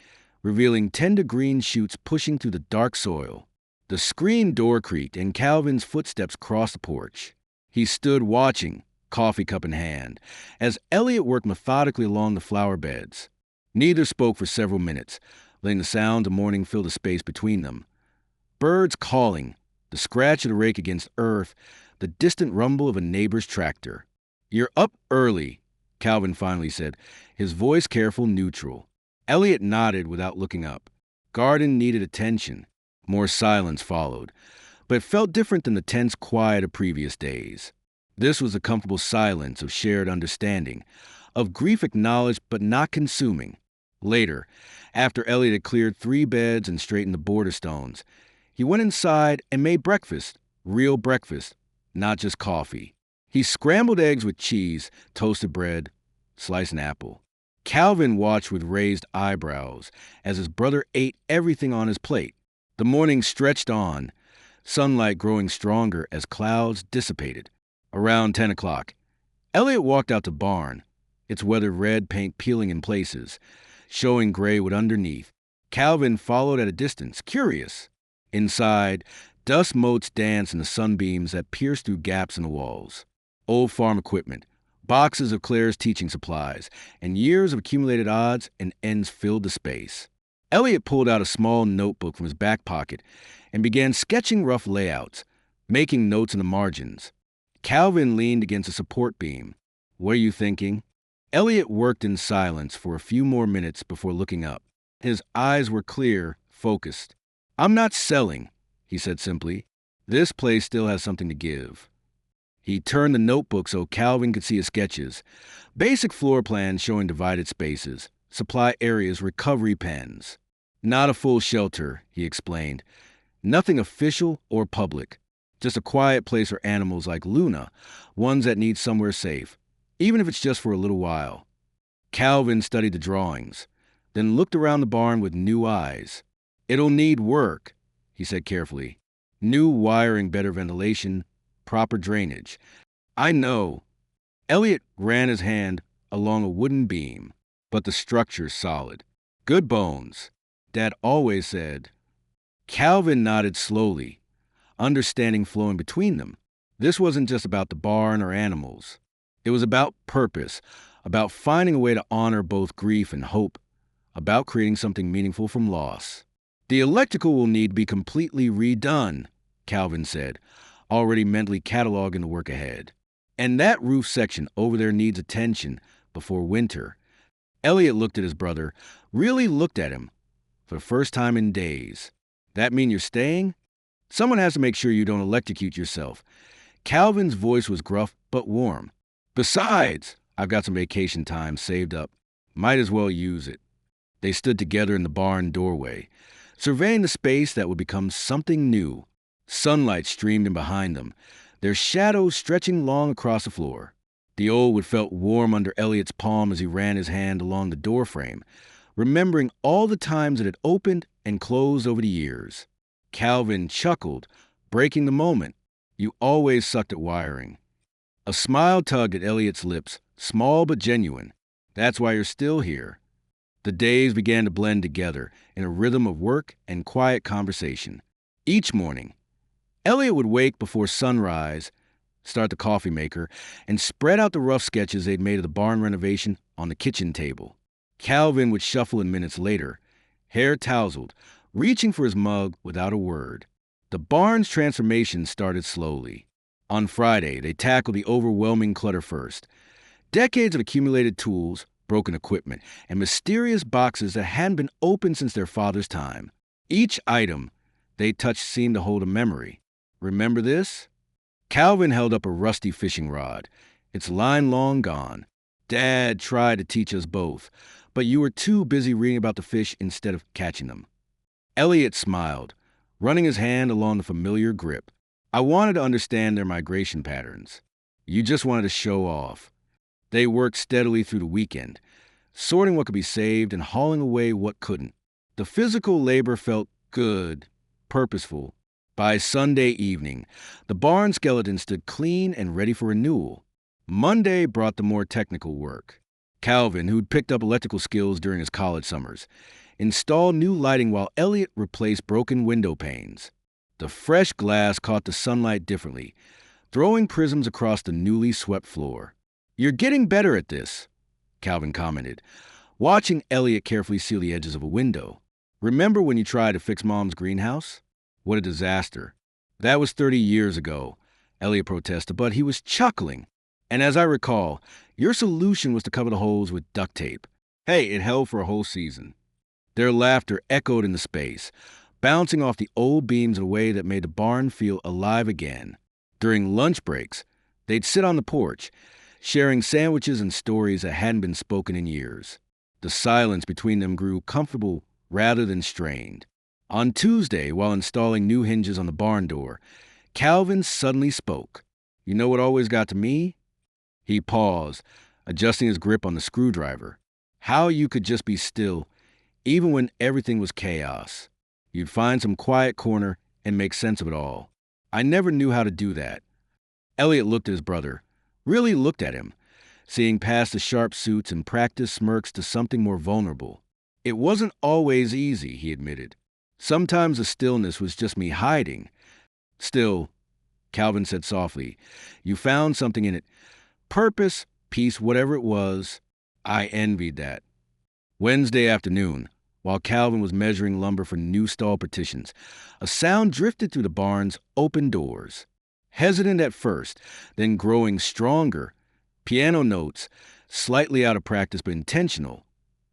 Speaker 1: revealing tender green shoots pushing through the dark soil. The screen door creaked and Calvin's footsteps crossed the porch. He stood watching, coffee cup in hand, as Elliot worked methodically along the flower beds. Neither spoke for several minutes, letting the sound of morning fill the space between them. Birds calling, the scratch of the rake against earth, the distant rumble of a neighbor's tractor. "You're up early," Calvin finally said, his voice careful, neutral. Elliot nodded without looking up. Garden needed attention. More silence followed, but it felt different than the tense quiet of previous days. This was a comfortable silence of shared understanding, of grief acknowledged but not consuming. Later, after Elliot had cleared 3 beds and straightened the border stones, he went inside and made breakfast, real breakfast, not just coffee. He scrambled eggs with cheese, toasted bread, sliced an apple. Calvin watched with raised eyebrows as his brother ate everything on his plate. The morning stretched on, sunlight growing stronger as clouds dissipated. Around 10 o'clock, Elliot walked out to barn, its weathered red paint peeling in places, showing gray wood underneath. Calvin followed at a distance, curious. Inside, dust motes danced in the sunbeams that pierced through gaps in the walls. Old farm equipment, boxes of Claire's teaching supplies, and years of accumulated odds and ends filled the space. Elliot pulled out a small notebook from his back pocket and began sketching rough layouts, making notes in the margins. Calvin leaned against a support beam. "What are you thinking?" Elliot worked in silence for a few more minutes before looking up. His eyes were clear, focused. "I'm not selling," he said simply. "This place still has something to give." He turned the notebook so Calvin could see his sketches. Basic floor plans showing divided spaces, supply areas, recovery pens. "Not a full shelter," he explained. "Nothing official or public. Just a quiet place for animals like Luna, ones that need somewhere safe, even if it's just for a little while." Calvin studied the drawings, then looked around the barn with new eyes. "It'll need work," he said carefully. "New wiring, better ventilation, proper drainage." "I know." Elliot ran his hand along a wooden beam, "but the structure's solid. Good bones. Dad always said." Calvin nodded slowly, understanding flowing between them. This wasn't just about the barn or animals. It was about purpose, about finding a way to honor both grief and hope, about creating something meaningful from loss. "The electrical will need to be completely redone," Calvin said, already mentally cataloging the work ahead. "And that roof section over there needs attention before winter." Elliot looked at his brother, really looked at him, for the first time in days. "That mean you're staying?" "Someone has to make sure you don't electrocute yourself." Calvin's voice was gruff but warm. "Besides, I've got some vacation time saved up. Might as well use it." They stood together in the barn doorway, surveying the space that would become something new. Sunlight streamed in behind them, their shadows stretching long across the floor. The old wood felt warm under Elliot's palm as he ran his hand along the doorframe, remembering all the times it had opened and closed over the years. Calvin chuckled, breaking the moment. "You always sucked at wiring." A smile tugged at Elliot's lips, small but genuine. "That's why you're still here." The days began to blend together in a rhythm of work and quiet conversation. Each morning, Elliot would wake before sunrise, start the coffee maker, and spread out the rough sketches they'd made of the barn renovation on the kitchen table. Calvin would shuffle in minutes later, hair tousled, reaching for his mug without a word. The barn's transformation started slowly. On Friday, they tackled the overwhelming clutter first. Decades of accumulated tools, broken equipment, and mysterious boxes that hadn't been opened since their father's time. Each item they touched seemed to hold a memory. Remember this? Calvin held up a rusty fishing rod, its line long gone. Dad tried to teach us both, but you were too busy reading about the fish instead of catching them. Elliot smiled, running his hand along the familiar grip. I wanted to understand their migration patterns. You just wanted to show off. They worked steadily through the weekend, sorting what could be saved and hauling away what couldn't. The physical labor felt good, purposeful. By Sunday evening, the barn skeleton stood clean and ready for renewal. Monday brought the more technical work. Calvin, who'd picked up electrical skills during his college summers, installed new lighting while Elliot replaced broken window panes. The fresh glass caught the sunlight differently, throwing prisms across the newly swept floor. "You're getting better at this," Calvin commented, watching Elliot carefully seal the edges of a window. "Remember when you tried to fix Mom's greenhouse? What a disaster." "That was 30 years ago," Elliot protested, but he was chuckling. "And as I recall, your solution was to cover the holes with duct tape. Hey, it held for a whole season." Their laughter echoed in the space, bouncing off the old beams in a way that made the barn feel alive again. During lunch breaks, they'd sit on the porch, sharing sandwiches and stories that hadn't been spoken in years. The silence between them grew comfortable rather than strained. On Tuesday, while installing new hinges on the barn door, Calvin suddenly spoke. "You know what always got to me?" He paused, adjusting his grip on the screwdriver. "How you could just be still, even when everything was chaos. You'd find some quiet corner and make sense of it all. I never knew how to do that." Elliot looked at his brother, really looked at him, seeing past the sharp suits and practiced smirks to something more vulnerable. "It wasn't always easy," he admitted. "Sometimes the stillness was just me hiding. Still," Calvin said softly, "you found something in it. Purpose, peace, whatever it was. I envied that." Wednesday afternoon, while Calvin was measuring lumber for new stall partitions, a sound drifted through the barn's open doors. Hesitant at first, then growing stronger, piano notes, slightly out of practice but intentional,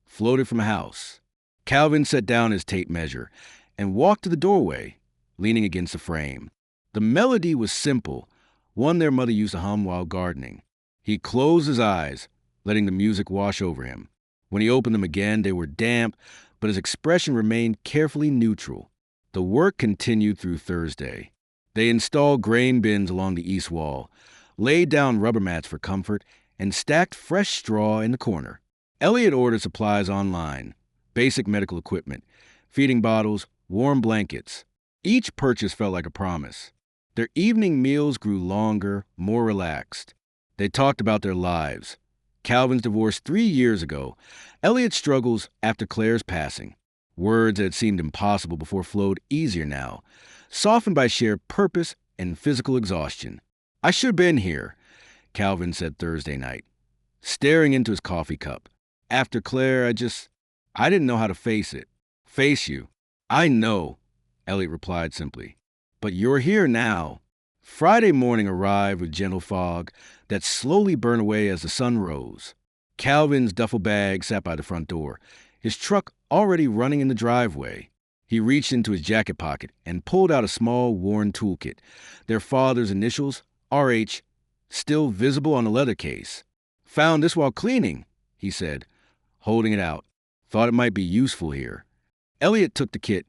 Speaker 1: floated from a house. Calvin set down his tape measure and walked to the doorway, leaning against the frame. The melody was simple, one their mother used to hum while gardening. He closed his eyes, letting the music wash over him. When he opened them again, they were damp, but his expression remained carefully neutral. The work continued through Thursday. They installed grain bins along the east wall, laid down rubber mats for comfort, and stacked fresh straw in the corner. Elliot ordered supplies online, basic medical equipment, feeding bottles, warm blankets. Each purchase felt like a promise. Their evening meals grew longer, more relaxed. They talked about their lives. Calvin's divorce 3 years ago, Elliot's struggles after Claire's passing. Words that had seemed impossible before flowed easier now, softened by shared purpose and physical exhaustion. "I should have been here," Calvin said Thursday night, staring into his coffee cup. "After Claire, I didn't know how to face it." "Face you? I know," Elliot replied simply. "But you're here now." Friday morning arrived with gentle fog that slowly burned away as the sun rose. Calvin's duffel bag sat by the front door, his truck already running in the driveway. He reached into his jacket pocket and pulled out a small, worn toolkit, their father's initials, RH, still visible on the leather case. "Found this while cleaning," he said, holding it out. "Thought it might be useful here." Elliot took the kit,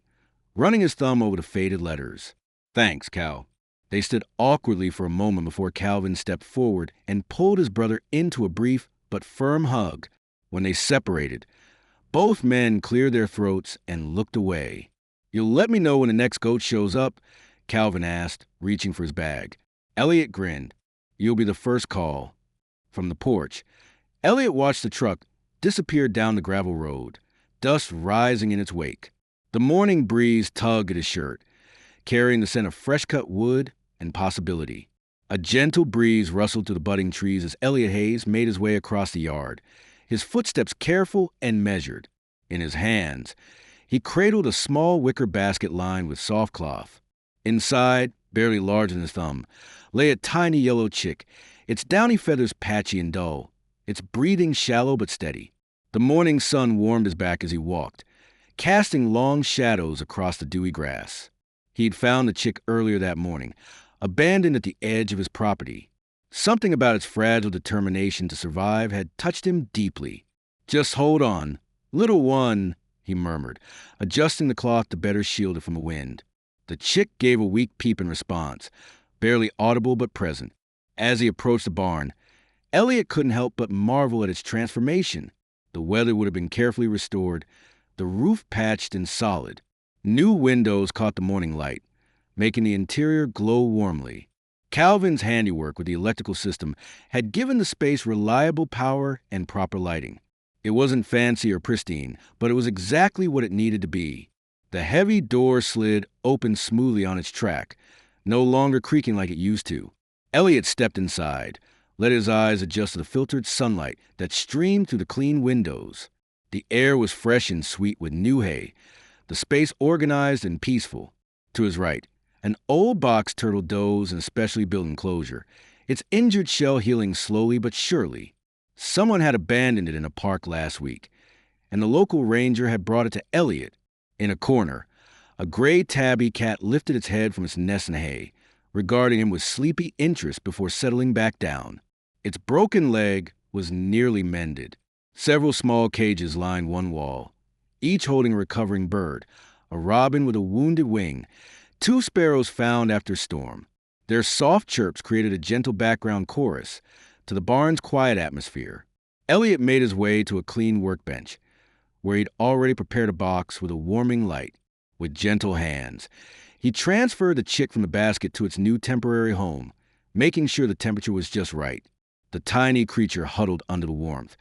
Speaker 1: running his thumb over the faded letters. "Thanks, Cal." They stood awkwardly for a moment before Calvin stepped forward and pulled his brother into a brief but firm hug. When they separated, both men cleared their throats and looked away. "You'll let me know when the next goat shows up?" Calvin asked, reaching for his bag. Elliot grinned. "You'll be the first call." From the porch, Elliot watched the truck disappear down the gravel road, dust rising in its wake. The morning breeze tugged at his shirt, carrying the scent of fresh-cut wood and possibility. A gentle breeze rustled through the budding trees as Elliot Hayes made his way across the yard, his footsteps careful and measured. In his hands, he cradled a small wicker basket lined with soft cloth. Inside, barely larger than his thumb, lay a tiny yellow chick, its downy feathers patchy and dull, its breathing shallow but steady. The morning sun warmed his back as he walked, casting long shadows across the dewy grass. He'd found the chick earlier that morning, abandoned at the edge of his property. Something about its fragile determination to survive had touched him deeply. "Just hold on, little one," he murmured, adjusting the cloth to better shield it from the wind. The chick gave a weak peep in response, barely audible but present. As he approached the barn, Elliot couldn't help but marvel at its transformation. The weather would have been carefully restored, the roof patched and solid. New windows caught the morning light, making the interior glow warmly. Calvin's handiwork with the electrical system had given the space reliable power and proper lighting. It wasn't fancy or pristine, but it was exactly what it needed to be. The heavy door slid open smoothly on its track, no longer creaking like it used to. Elliot stepped inside, let his eyes adjust to the filtered sunlight that streamed through the clean windows. The air was fresh and sweet with new hay, the space organized and peaceful. To his right, an old box turtle dozed in a specially built enclosure, its injured shell healing slowly but surely. Someone had abandoned it in a park last week, and the local ranger had brought it to Elliot. In a corner, a gray tabby cat lifted its head from its nest in hay, regarding him with sleepy interest before settling back down. Its broken leg was nearly mended. Several small cages lined one wall, each holding a recovering bird, a robin with a wounded wing, 2 sparrows found after storm. Their soft chirps created a gentle background chorus to the barn's quiet atmosphere. Elliot made his way to a clean workbench, where he'd already prepared a box with a warming light. With gentle hands, he transferred the chick from the basket to its new temporary home, making sure the temperature was just right. The tiny creature huddled under the warmth,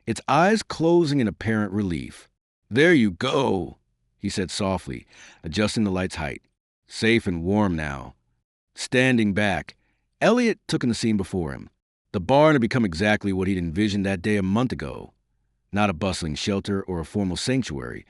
Speaker 1: its eyes closing in apparent relief. "There you go," he said softly, adjusting the light's height. Safe and warm now. Standing back, Elliot took in the scene before him. The barn had become exactly what he'd envisioned that day a month ago. Not a bustling shelter or a formal sanctuary,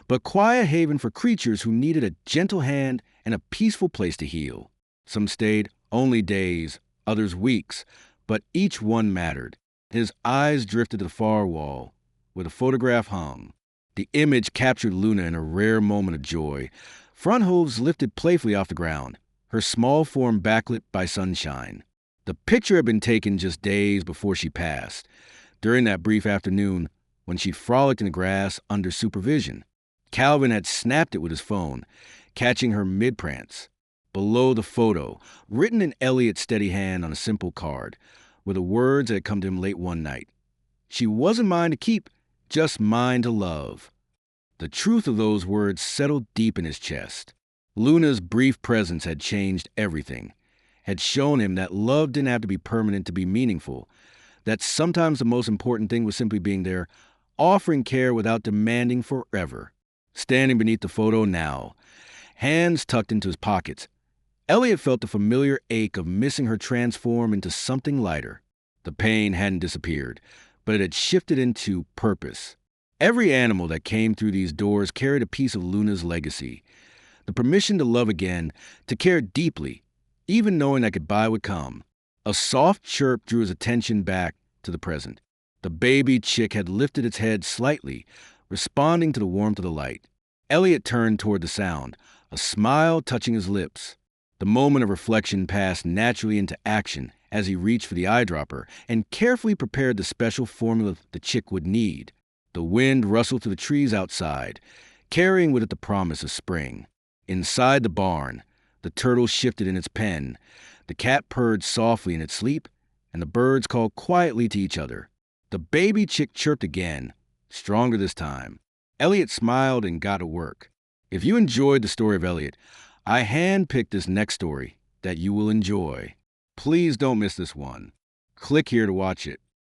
Speaker 1: but quiet haven for creatures who needed a gentle hand and a peaceful place to heal. Some stayed only days, others weeks, but each one mattered. His eyes drifted to the far wall, where the photograph hung. The image captured Luna in a rare moment of joy, front hooves lifted playfully off the ground, her small form backlit by sunshine. The picture had been taken just days before she passed, during that brief afternoon when she frolicked in the grass under supervision. Calvin had snapped it with his phone, catching her mid-prance. Below the photo, written in Elliot's steady hand on a simple card, were the words that had come to him late one night. "She wasn't mine to keep, just mine to love." The truth of those words settled deep in his chest. Luna's brief presence had changed everything, had shown him that love didn't have to be permanent to be meaningful, that sometimes the most important thing was simply being there, offering care without demanding forever. Standing beneath the photo now, hands tucked into his pockets, Elliot felt the familiar ache of missing her transform into something lighter. The pain hadn't disappeared, but it had shifted into purpose. Every animal that came through these doors carried a piece of Luna's legacy, the permission to love again, to care deeply, even knowing that goodbye would come. A soft chirp drew his attention back to the present. The baby chick had lifted its head slightly, responding to the warmth of the light. Elliot turned toward the sound, a smile touching his lips. The moment of reflection passed naturally into action as he reached for the eyedropper and carefully prepared the special formula the chick would need. The wind rustled through the trees outside, carrying with it the promise of spring. Inside the barn, the turtle shifted in its pen, the cat purred softly in its sleep, and the birds called quietly to each other. The baby chick chirped again, stronger this time. Elliot smiled and got to work. If you enjoyed the story of Elliot, I handpicked this next story that you will enjoy. Please don't miss this one. Click here to watch it.